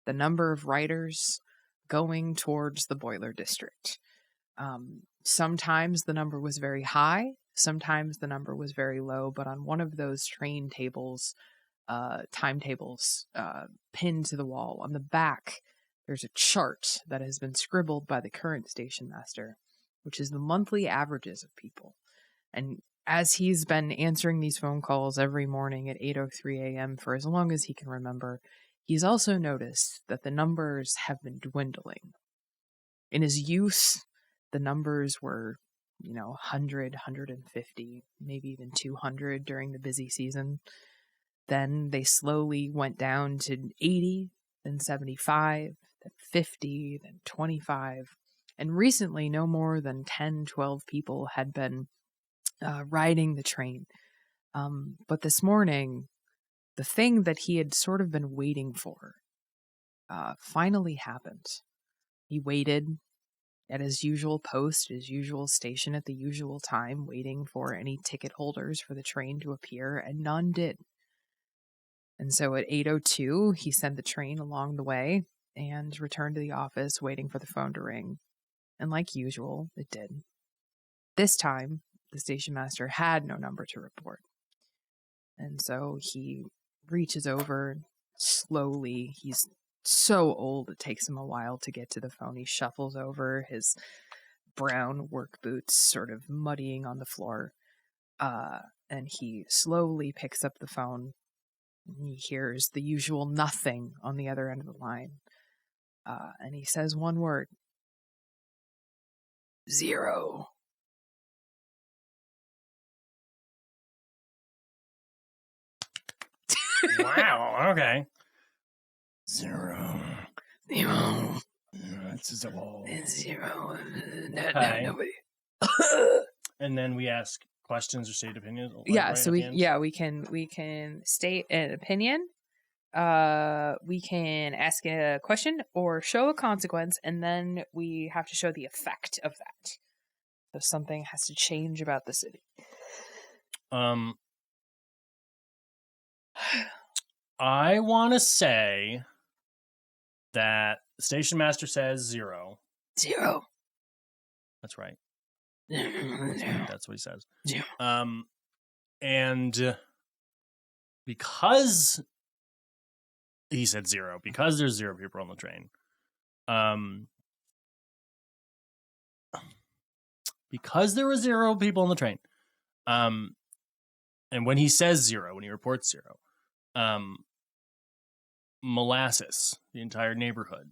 B: the number of riders going towards the boiler district. Sometimes the number was very high. Sometimes the number was very low. But on one of those train tables, timetables pinned to the wall, on the back, there's a chart that has been scribbled by the current station master, which is the monthly averages of people. And as he's been answering these phone calls every morning at 8:03 a.m. for as long as he can remember, he's also noticed that the numbers have been dwindling. In his youth, the numbers were, 100, 150, maybe even 200 during the busy season. Then they slowly went down to 80, then 75, then 50, then 25. And recently, no more than 10, 12 people had been riding the train. But this morning, the thing that he had sort of been waiting for finally happened. He waited at his usual post, his usual station at the usual time, waiting for any ticket holders for the train to appear, and none did. And so at 8:02, he sent the train along the way and returned to the office, waiting for the phone to ring. And like usual, it did. This time, the station master had no number to report. And so he reaches over slowly. He's so old, it takes him a while to get to the phone. He shuffles over, his brown work boots sort of muddying on the floor. And he slowly picks up the phone. He hears the usual nothing on the other end of the line. And he says one word. 0.
A: Wow, okay. 0. It's 0.
B: No, nobody.
A: And then we ask questions or state opinions.
B: We can state an opinion. We can ask a question or show a consequence, and then we have to show the effect of that. So something has to change about the city.
A: I want to say that the station master says 0.
B: 0.
A: That's right.
B: 0.
A: That's what he says.
B: 0.
A: And because he said 0, because there's 0 people on the train, because there were 0 people on the train, and when he says 0, when he reports 0, Molasses, the entire neighborhood,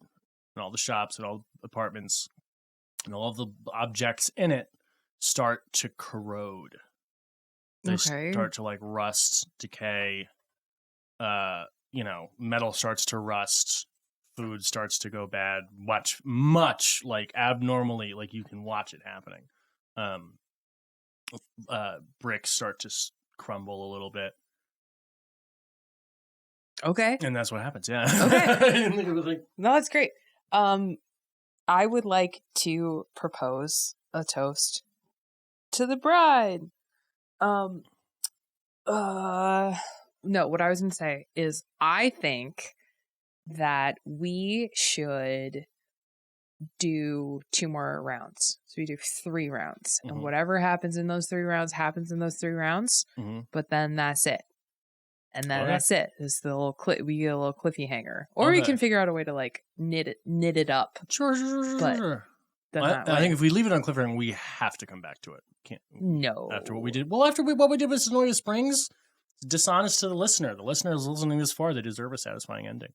A: and all the shops and all the apartments and all of the objects in it start to corrode. They start to rust, decay. Metal starts to rust. food starts to go bad, much like abnormally, like you can watch it happening. Bricks start to crumble a little bit.
B: Okay.
A: And that's what happens. Yeah.
B: Okay. No, that's great. I would like to propose a toast to the bride. No, what I was going to say is I think that we should do 2 more rounds. So we do 3 rounds. Mm-hmm. And whatever happens in those 3 rounds happens in those 3 rounds. Mm-hmm. But then that's it. And then that's it. It's the little we get a little cliffy hanger. Or we can figure out a way to like knit it up.
A: Sure. I think if we leave it on cliffhanger, we have to come back to it. Can't.
B: No.
A: After what we did. Well, after what we did with Sonoya Springs, it's dishonest to the listener. The listener is listening this far. They deserve a satisfying ending.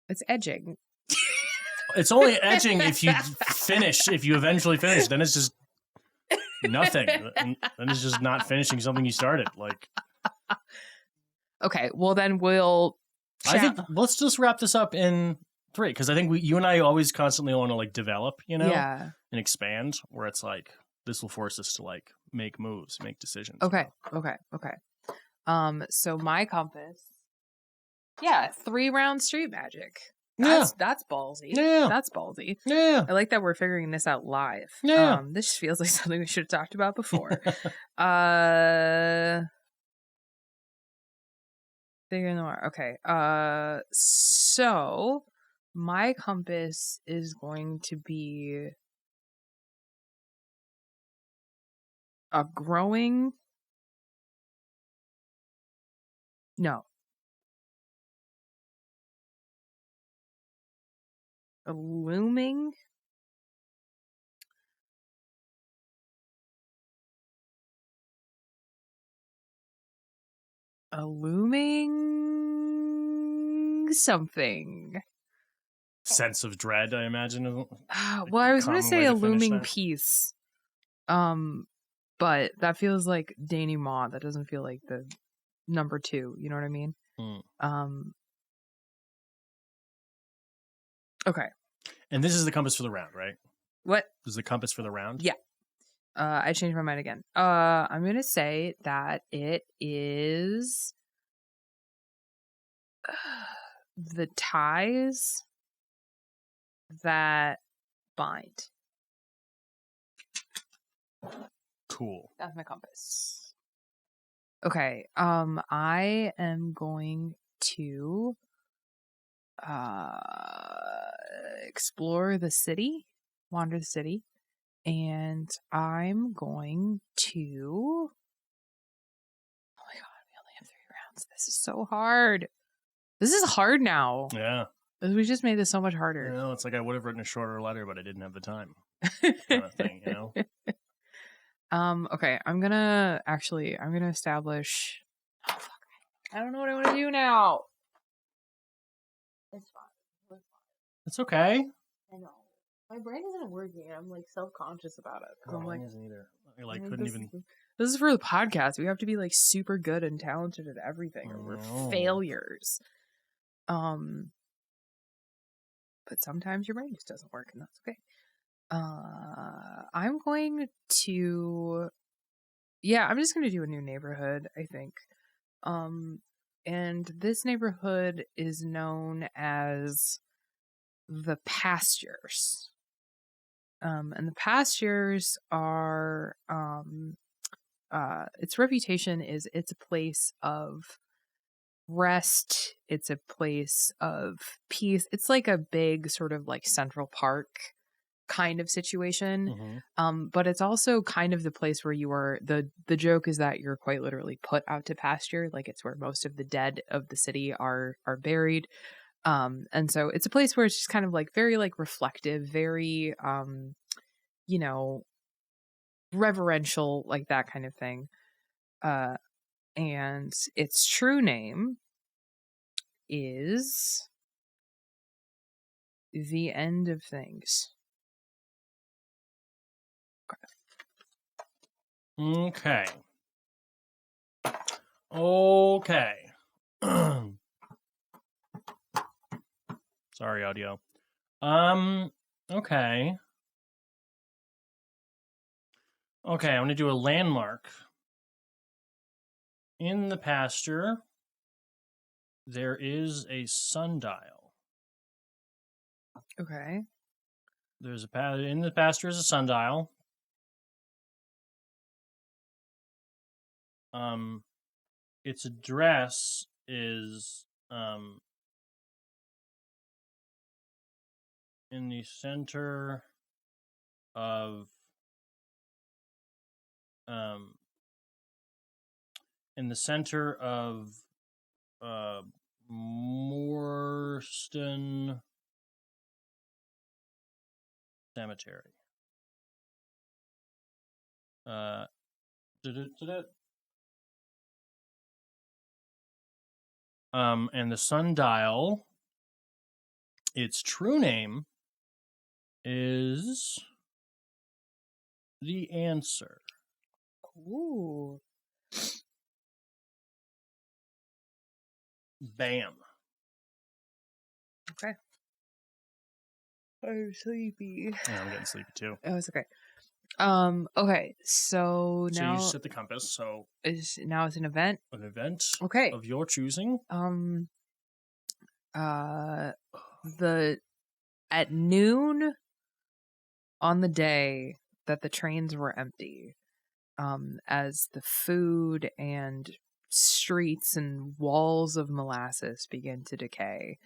B: It's edging.
A: It's only edging if you finish. If you eventually finish, then it's just nothing. And then it's just not finishing something you started. Like.
B: Okay, well then we'll.
A: I think let's just wrap this up in 3 because I think you and I always constantly want to like develop, and expand. Where it's like this will force us to like make moves, make decisions.
B: Okay. So my compass, 3-round street magic. That's ballsy.
A: Yeah,
B: that's ballsy.
A: Yeah,
B: I like that we're figuring this out live.
A: Yeah,
B: this feels like something we should have talked about before. Okay. So my compass is going to be a looming something.
A: Sense of dread, I imagine.
B: Well, I was going to say a looming piece. But that feels like denouement. That doesn't feel like the number 2. You know what I mean? Okay.
A: And this is the compass for the round, right?
B: What?
A: This is the compass for the round?
B: Yeah. I changed my mind again. I'm going to say that it is the ties that bind.
A: Cool.
B: That's my compass. Okay. I am going to explore the city, wander the city, and I'm going to. Oh my god, we only have 3 rounds. This is so hard. This is hard now.
A: Yeah.
B: We just made this so much harder.
A: It's like I would have written a shorter letter, but I didn't have the time. Kind of thing,
B: Okay, I'm gonna establish. Oh fuck! I don't know what I want to do now. It's fine.
A: It's okay.
B: I know. My brain isn't working. I'm like self-conscious about it.
A: Oh, mine isn't either. I couldn't even.
B: This is for the podcast. We have to be like super good and talented at everything, or we're failures. But sometimes your brain just doesn't work, and that's okay. I'm going to. Yeah, I'm just going to do a new neighborhood, I think. And this neighborhood is known as the Pastures. And the Pastures are, its reputation is it's a place of rest. It's a place of peace. It's like a big sort of like Central Park kind of situation. Mm-hmm. But it's also kind of the place where you are, the joke is that you're quite literally put out to pasture. Like it's where most of the dead of the city are buried. And so it's a place where it's just kind of like very like reflective, very, reverential, like that kind of thing. And its true name is The End of Things.
A: Okay. Sorry, audio. Okay. Okay, I'm going to do a landmark. In the pasture, there is a sundial.
B: Okay.
A: In the pasture is a sundial. Its address is in the center of Moorston Cemetery. And the sundial, its true name is the answer.
B: Ooh.
A: Bam.
B: Okay. I'm sleepy.
A: Yeah, I'm getting sleepy too.
B: Oh, it's okay. Okay, so now
A: you set the compass. So
B: it's an event.
A: An event.
B: Okay.
A: Of your choosing.
B: At noon on the day that the trains were empty, as the food and streets and walls of molasses begin to decay,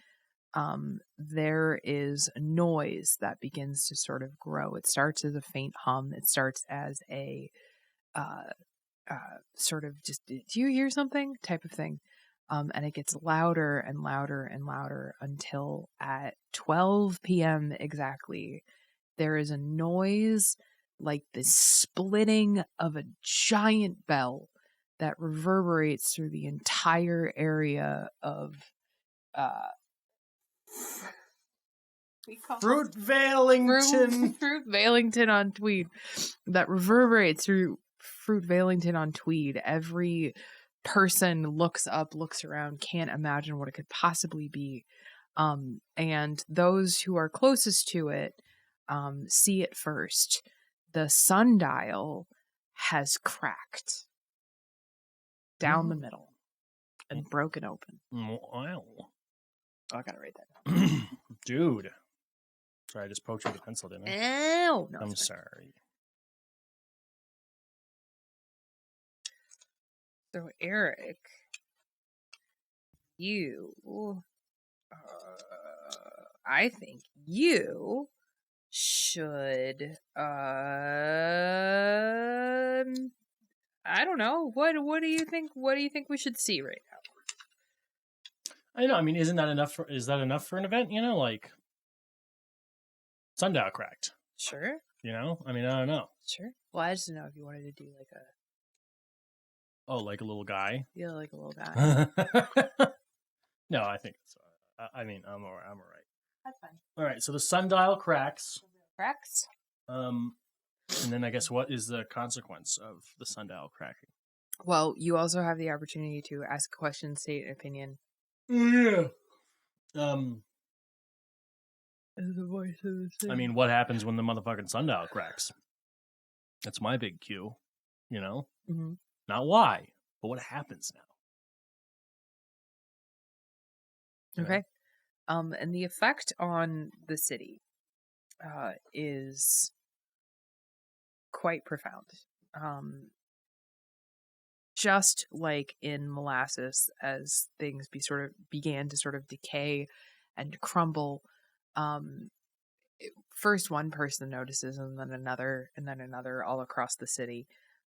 B: there is a noise that begins to sort of grow. It starts as a faint hum. It starts as a sort of just, do you hear something type of thing? And it gets louder and louder and louder until at 12 p.m. exactly, there is a noise like the splitting of a giant bell that reverberates through the entire area of
A: Fruit Valington.
B: Fruit Valington on Tweed. That reverberates through Fruit Valington on Tweed. Every person looks up, looks around, can't imagine what it could possibly be. And those who are closest to it see it first. The sundial has cracked down the middle and broken open.
A: Wow.
B: Oh, I gotta write that down.
A: Dude. Sorry, I just poked you with a pencil, didn't I?
B: No,
A: I'm sorry.
B: So, Erik, I think you should, I don't know. What do you think? What do you think we should see right now?
A: I know. I mean, is that enough for an event? Like sundial cracked.
B: Sure.
A: I mean, I don't know.
B: Sure. Well, I just didn't know if you wanted to do like a.
A: Oh, like a little guy.
B: Yeah, like a little guy.
A: No, I think it's. I mean, I'm all right.
B: That's fine.
A: All right. So the sundial cracks.
B: Cracks.
A: And then I guess what is the consequence of the sundial cracking?
B: Well, you also have the opportunity to ask a question, state an opinion.
A: Oh, yeah.
B: The voice of the city.
A: I mean, what happens when the motherfucking sundial cracks? That's my big cue.
B: Mm-hmm.
A: Not why, but what happens now.
B: Okay. And the effect on the city is quite profound. Just like in molasses, as things began to sort of decay and crumble, first one person notices, and then another, all across the city.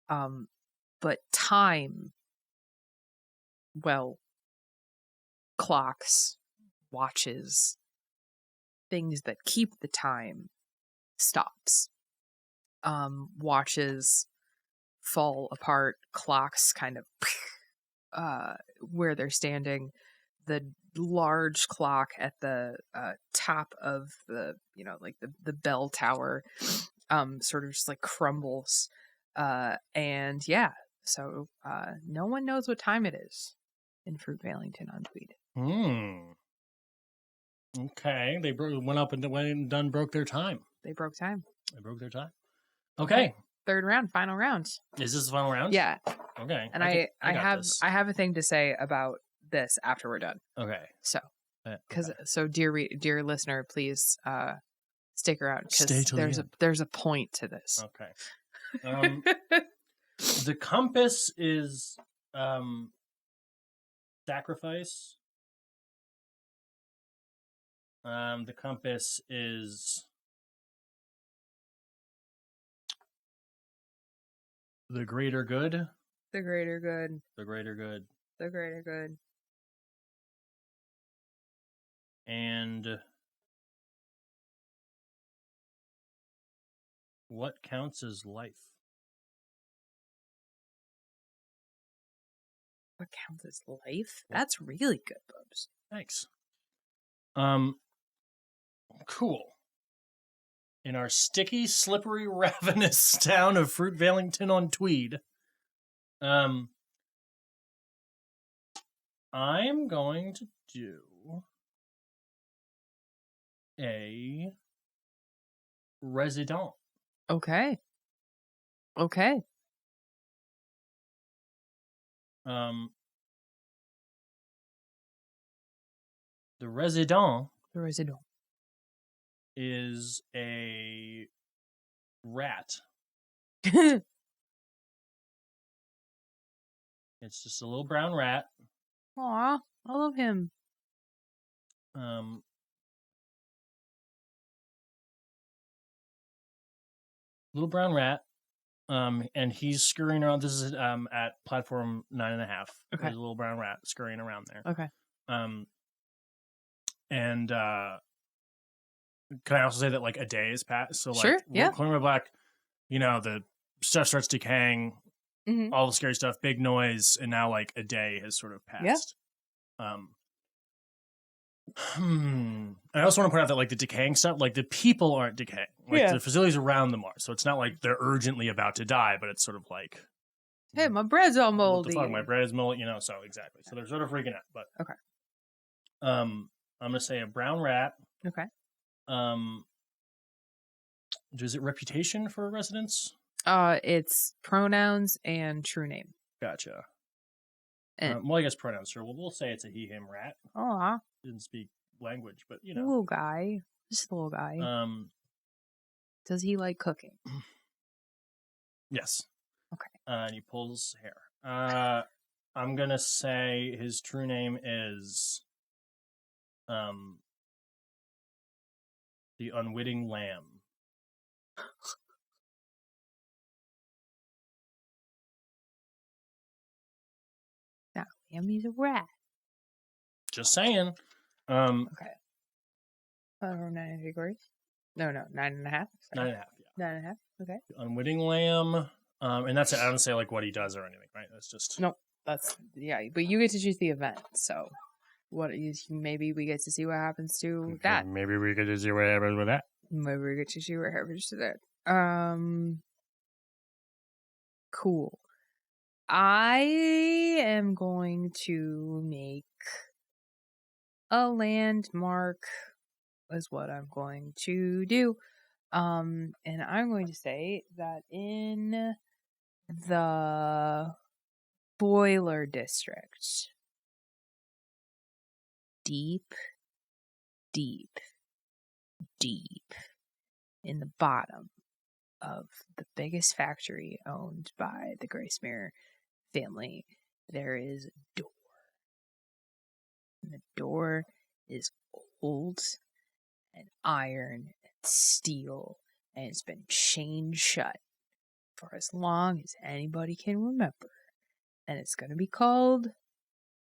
B: But time, clocks, watches, things that keep the time, stops. Watches fall apart, clocks kind of where they're standing. The large clock at the top of the the bell tower sort of just like crumbles, and so no one knows what time it is in Fruit Valington on Tweed.
A: Okay, they went up and went and done broke their time.
B: They broke time.
A: They broke their time. Okay.
B: Third round, final round.
A: Is this the final round?
B: Yeah.
A: Okay.
B: And I have a thing to say about this after we're done.
A: Okay.
B: So,
A: okay.
B: Dear listener, please stick around because there's a point to this.
A: Okay. The compass is sacrifice. The compass is the greater good.
B: The greater good.
A: The greater good.
B: The greater good.
A: And what counts as life?
B: What counts as life? That's really good, Bubs.
A: Thanks. Cool. In our sticky, slippery, ravenous town of Fruit Valington on Tweed, I'm going to do a resident.
B: Okay.
A: The resident is a rat. It's just a little brown rat.
B: Aw, I love him.
A: Little brown rat. And he's scurrying around. This is at platform 9.5.
B: Okay.
A: There's a little brown rat scurrying around there.
B: Okay.
A: And can I also say that like a day has passed? So like,
B: sure, yeah.
A: Climate Black, the stuff starts decaying, all the scary stuff, big noise, and now like a day has sort of passed. Yeah. I also want to point out that like the decaying stuff, like the people aren't decaying. Like the facilities around them are. So it's not like they're urgently about to die, but it's sort of like,
B: hey, my bread's all moldy.
A: What the fuck, my bread is moldy, so exactly. So they're sort of freaking out. But
B: okay.
A: I'm gonna say a brown rat.
B: Okay.
A: Is it reputation for residents?
B: It's pronouns and true name.
A: Gotcha. Well, I guess pronouns. Sure. Well, we'll say it's a he/him rat.
B: Aw.
A: Didn't speak language, but
B: Little guy. Just a little guy. Does he like cooking?
A: Yes.
B: Okay.
A: And he pulls hair. I'm gonna say his true name is the Unwitting Lamb.
B: Not lamb, he's a rat.
A: Just saying.
B: Okay. 9 degrees? No, 9.5.
A: 9.5, yeah.
B: 9.5, okay.
A: Unwitting Lamb. And that's it. I don't say like what he does or anything, right? That's just...
B: Nope. That's, but you get to choose the event, so maybe we get to see what happens to that.
A: Maybe we get to see what happens with that.
B: Maybe we get to see what happens to that. Cool. I am going to make a landmark is what I'm going to do. And I'm going to say that in the Boiler District, deep in the bottom of the biggest factory owned by the Gracemere family, there is a door. And the door is old and iron and steel, and it's been chained shut for as long as anybody can remember. And it's going to be called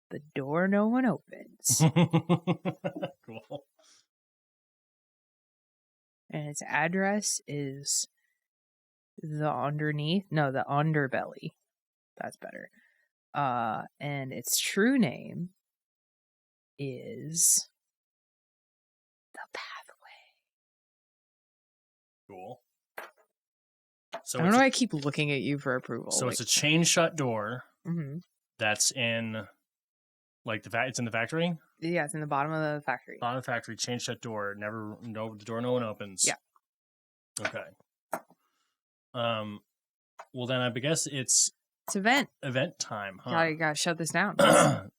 B: The Door No One Opens.
A: Cool.
B: And its address is the underbelly. That's better. And its true name is The Pathway.
A: Cool. So
B: I don't know why I keep looking at you for approval.
A: So it's a chain shut door that's in, like, it's in the factory?
B: Yeah, it's in the bottom of the factory.
A: Bottom of the factory. Change that door. The door no one opens.
B: Yeah.
A: Okay. Well, then I guess it's event time, huh?
B: You gotta shut this down.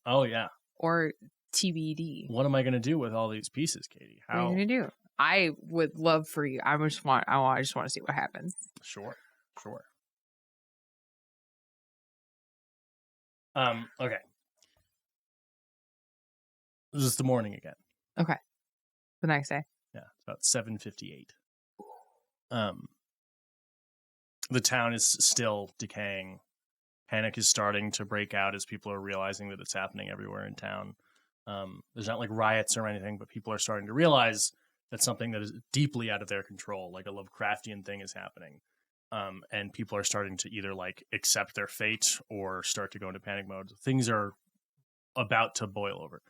A: Oh, yeah.
B: Or TBD.
A: What am I going to do with all these pieces, Catie?
B: What are you going to do? I would love for you. I just want to see what happens.
A: Sure. Okay. This is the morning again.
B: Okay. The next day.
A: Yeah, it's about 7:58. The town is still decaying. Panic is starting to break out as people are realizing that it's happening everywhere in town. There's not like riots or anything, but people are starting to realize that something that is deeply out of their control, like a Lovecraftian thing, is happening. And people are starting to either like accept their fate or start to go into panic mode. Things are about to boil over.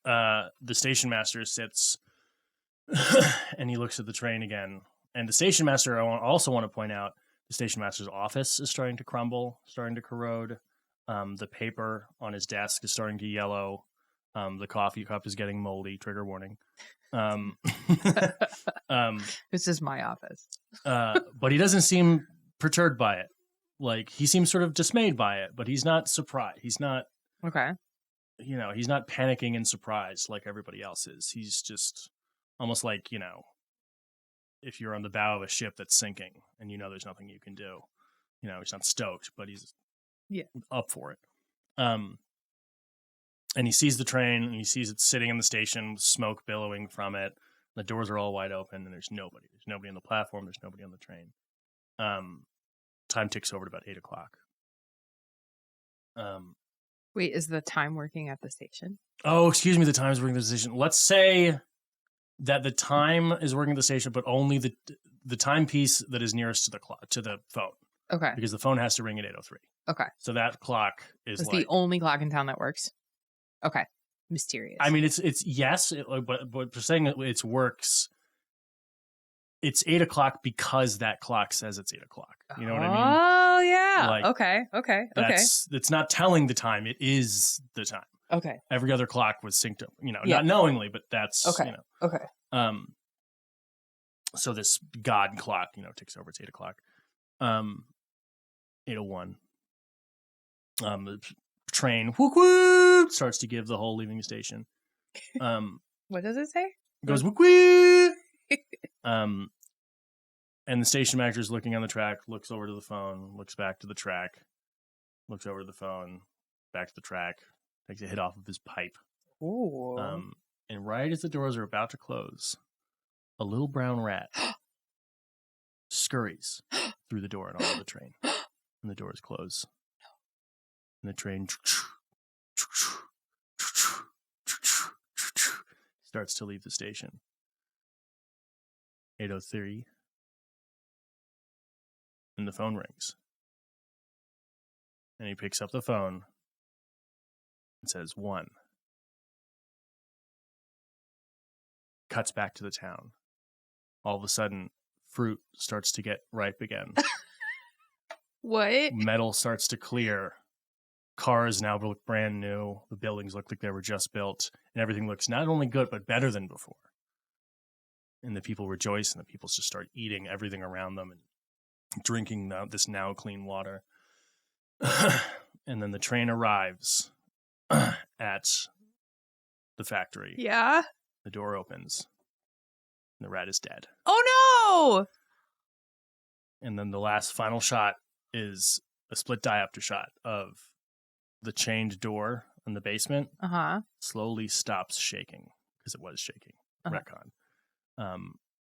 A: The station master sits and he looks at the train again. And the station master, I also want to point out, the station master's office is starting to crumble, starting to corrode. The paper on his desk is starting to yellow. The coffee cup is getting moldy. Trigger warning.
B: This is my office.
A: But he doesn't seem perturbed by it. Like, he seems sort of dismayed by it, but he's not surprised. He's not...
B: Okay.
A: He's not panicking in surprise like everybody else is. He's just almost like, if you're on the bow of a ship that's sinking and there's nothing you can do. He's not stoked, but he's up for it. And he sees the train and he sees it sitting in the station with smoke billowing from it. The doors are all wide open and there's nobody. There's nobody on the platform. There's nobody on the train. Time ticks over to about 8 o'clock.
B: Wait, is the time working at the station?
A: Oh, excuse me. The time is working at the station. Let's say that the time is working at the station, but only the timepiece that is nearest to the phone.
B: Okay.
A: Because the phone has to ring at 8:03.
B: Okay.
A: So that clock is
B: the only clock in town that works. Okay. Mysterious.
A: I mean, it's yes, but for saying it works, it's 8 o'clock because that clock says it's 8 o'clock. You know what I mean?
B: Oh yeah.
A: Like,
B: okay.
A: It's not telling the time; it is the time.
B: Okay.
A: Every other clock was synced up, not knowingly, but that's
B: okay. Okay.
A: So this god clock, ticks over. It's 8 o'clock. 8:01. The train whoop starts to give the whole leaving the station.
B: What does it say?
A: It goes whoop. And the station manager is looking on the track, looks over to the phone, looks back to the track, looks over to the phone, back to the track, takes a hit off of his pipe.
B: Ooh.
A: And right as the doors are about to close, a little brown rat scurries through the door and onto the train. And the doors close. And the train starts to leave the station. 8:03. And the phone rings. And he picks up the phone and says 1. Cuts back to the town. All of a sudden, fruit starts to get ripe again.
B: What?
A: Metal starts to clear. Cars now look brand new. The buildings look like they were just built. And everything looks not only good, but better than before. And the people rejoice, and the people just start eating everything around them and drinking this now clean water. And then the train arrives at the factory.
B: Yeah.
A: The door opens. And the rat is dead.
B: Oh no!
A: And then the last final shot is a split diopter shot of the chained door in the basement. Slowly stops shaking because it was shaking. Retcon.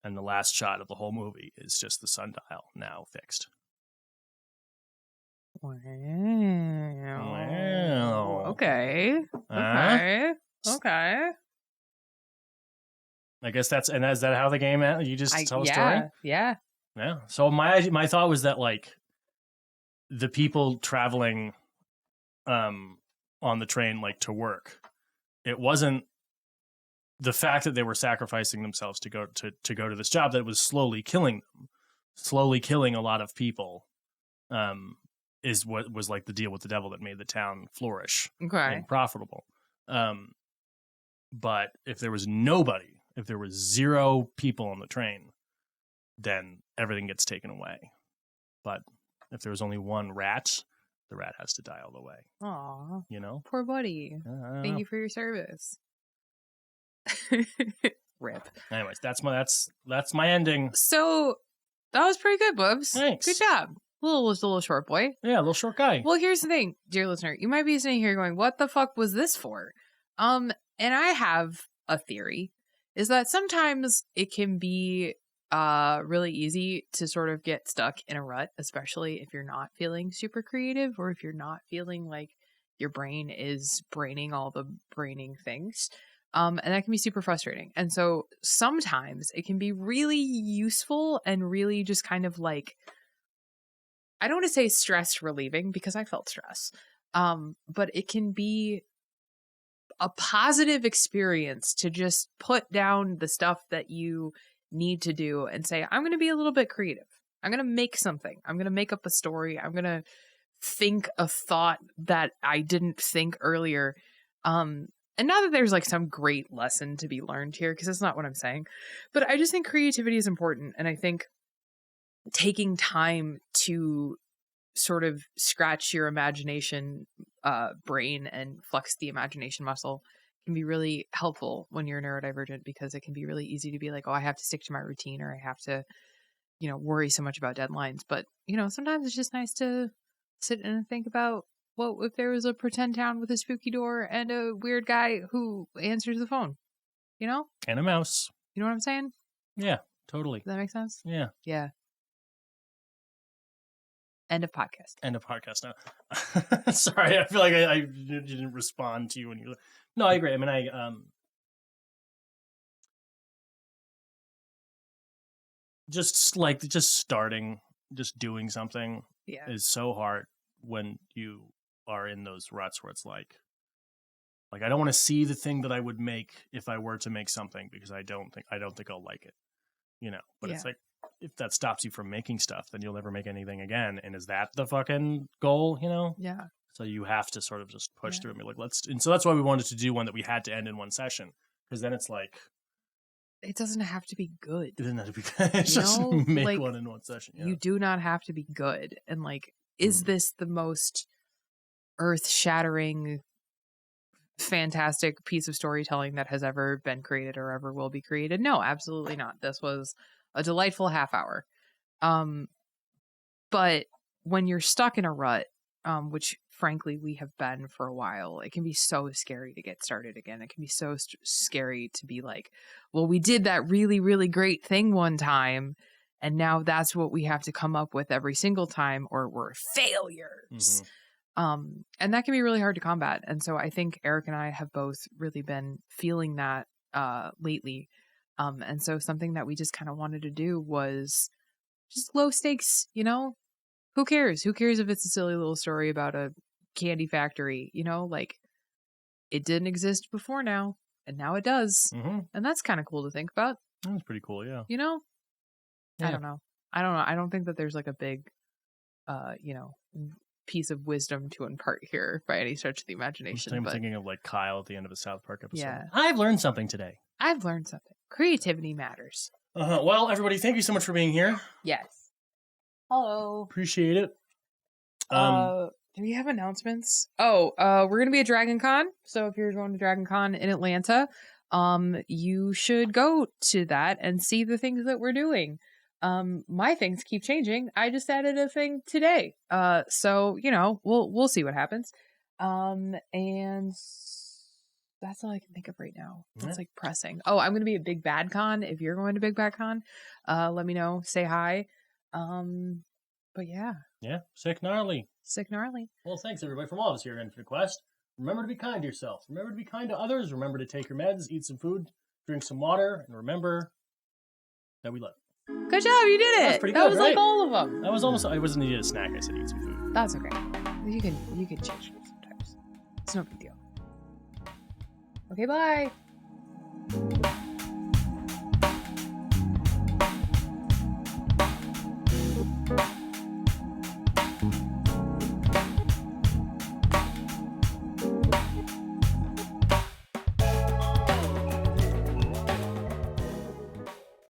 A: And the last shot of the whole movie is just the sundial now fixed.
B: Wow. Okay. Okay.
A: I guess is that how the game ends? You just tell a story?
B: Yeah.
A: Yeah. So my thought was that like the people traveling on the train like to work, it wasn't the fact that they were sacrificing themselves to go to this job that was slowly killing them, slowly killing a lot of people. is what was like the deal with the devil that made the town flourish
B: Okay.
A: and profitable. But if there was nobody, if there was 0 people on the train, then everything gets taken away. But if there was only 1 rat, the rat has to die all the way.
B: Aw.
A: You know?
B: Poor buddy. Thank you for your service. Rip.
A: Anyways, that's my ending.
B: So that was pretty good, Bubs.
A: Thanks.
B: Good job. Little short boy.
A: Yeah, little short guy.
B: Well, here's the thing, dear listener. You might be sitting here going, what the fuck was this for? And I have a theory, is that sometimes it can be really easy to sort of get stuck in a rut, especially if you're not feeling super creative or if you're not feeling like your brain is braining all the braining things. And that can be super frustrating. And so sometimes it can be really useful and really just kind of like, I don't want to say stress relieving because I felt stress. But it can be a positive experience to just put down the stuff that you need to do and say, I'm going to be a little bit creative. I'm going to make something. I'm going to make up a story. I'm going to think a thought that I didn't think earlier. And not that there's like some great lesson to be learned here, because that's not what I'm saying. But I just think creativity is important. And I think taking time to sort of scratch your imagination brain and flex the imagination muscle can be really helpful when you're neurodivergent, because it can be really easy to be like, oh, I have to stick to my routine, or I have to, worry so much about deadlines. But, sometimes it's just nice to sit and think about, what if there was a pretend town with a spooky door and a weird guy who answers the phone,
A: And a mouse.
B: You know what I'm saying?
A: Yeah, totally.
B: Does that make sense?
A: Yeah.
B: Yeah. End of podcast.
A: End of podcast now. Sorry, I feel like I didn't respond to you when you. No, I agree. I mean, just starting, just doing something is so hard when you are in those ruts where it's like I don't want to see the thing that I would make if I were to make something, because I don't think I'll like it, but it's like, if that stops you from making stuff, then you'll never make anything again. And is that the fucking goal,
B: Yeah.
A: So you have to sort of just push through and be like, and so that's why we wanted to do one that we had to end in one session, because then it's like,
B: it doesn't have to be good.
A: It doesn't have to be good. It's just make one in one session. Yeah.
B: You do not have to be good. And is this the most earth-shattering, fantastic piece of storytelling that has ever been created or ever will be created? No, absolutely not. This was a delightful half hour. But when you're stuck in a rut, which frankly we have been for a while, it can be so scary to get started again. It can be so scary to be like, well, we did that really, really great thing one time, and now that's what we have to come up with every single time, or we're failures. And that can be really hard to combat. And so I think Erik and I have both really been feeling that lately. And so something that we just kind of wanted to do was just low stakes, who cares? Who cares if it's a silly little story about a candy factory, it didn't exist before now, and now it does. And that's kind of cool to think about.
A: That's pretty cool. Yeah.
B: Yeah. I don't know. I don't think that there's like a big, piece of wisdom to impart here by any stretch of the imagination.
A: I'm thinking of like Kyle at the end of a South Park episode.
B: Yeah.
A: I've learned something today.
B: I've learned something. Creativity matters.
A: Well, everybody, thank you so much for being here.
B: Yes. Hello.
A: Appreciate it.
B: Do we have announcements? Oh, we're going to be at Dragon Con. So if you're going to Dragon Con in Atlanta, you should go to that and see the things that we're doing. My things keep changing. I just added a thing today. So, we'll see what happens. And that's all I can think of right now. It's like pressing. Oh, I'm going to be at Big Bad Con. If you're going to Big Bad Con, let me know. Say hi. But yeah.
A: Yeah. Sick gnarly.
B: Well,
A: thanks everybody from all of us here at Infinite Quest. Remember to be kind to yourself. Remember to be kind to others. Remember to take your meds, eat some food, drink some water, and remember that we love you.
B: Good job. You did it.
A: That's pretty
B: that
A: good,
B: was
A: right?
B: like all of them.
A: I wasn't needed a snack. I said eat some food.
B: That's okay. You can change it sometimes. It's no big deal. Okay, bye.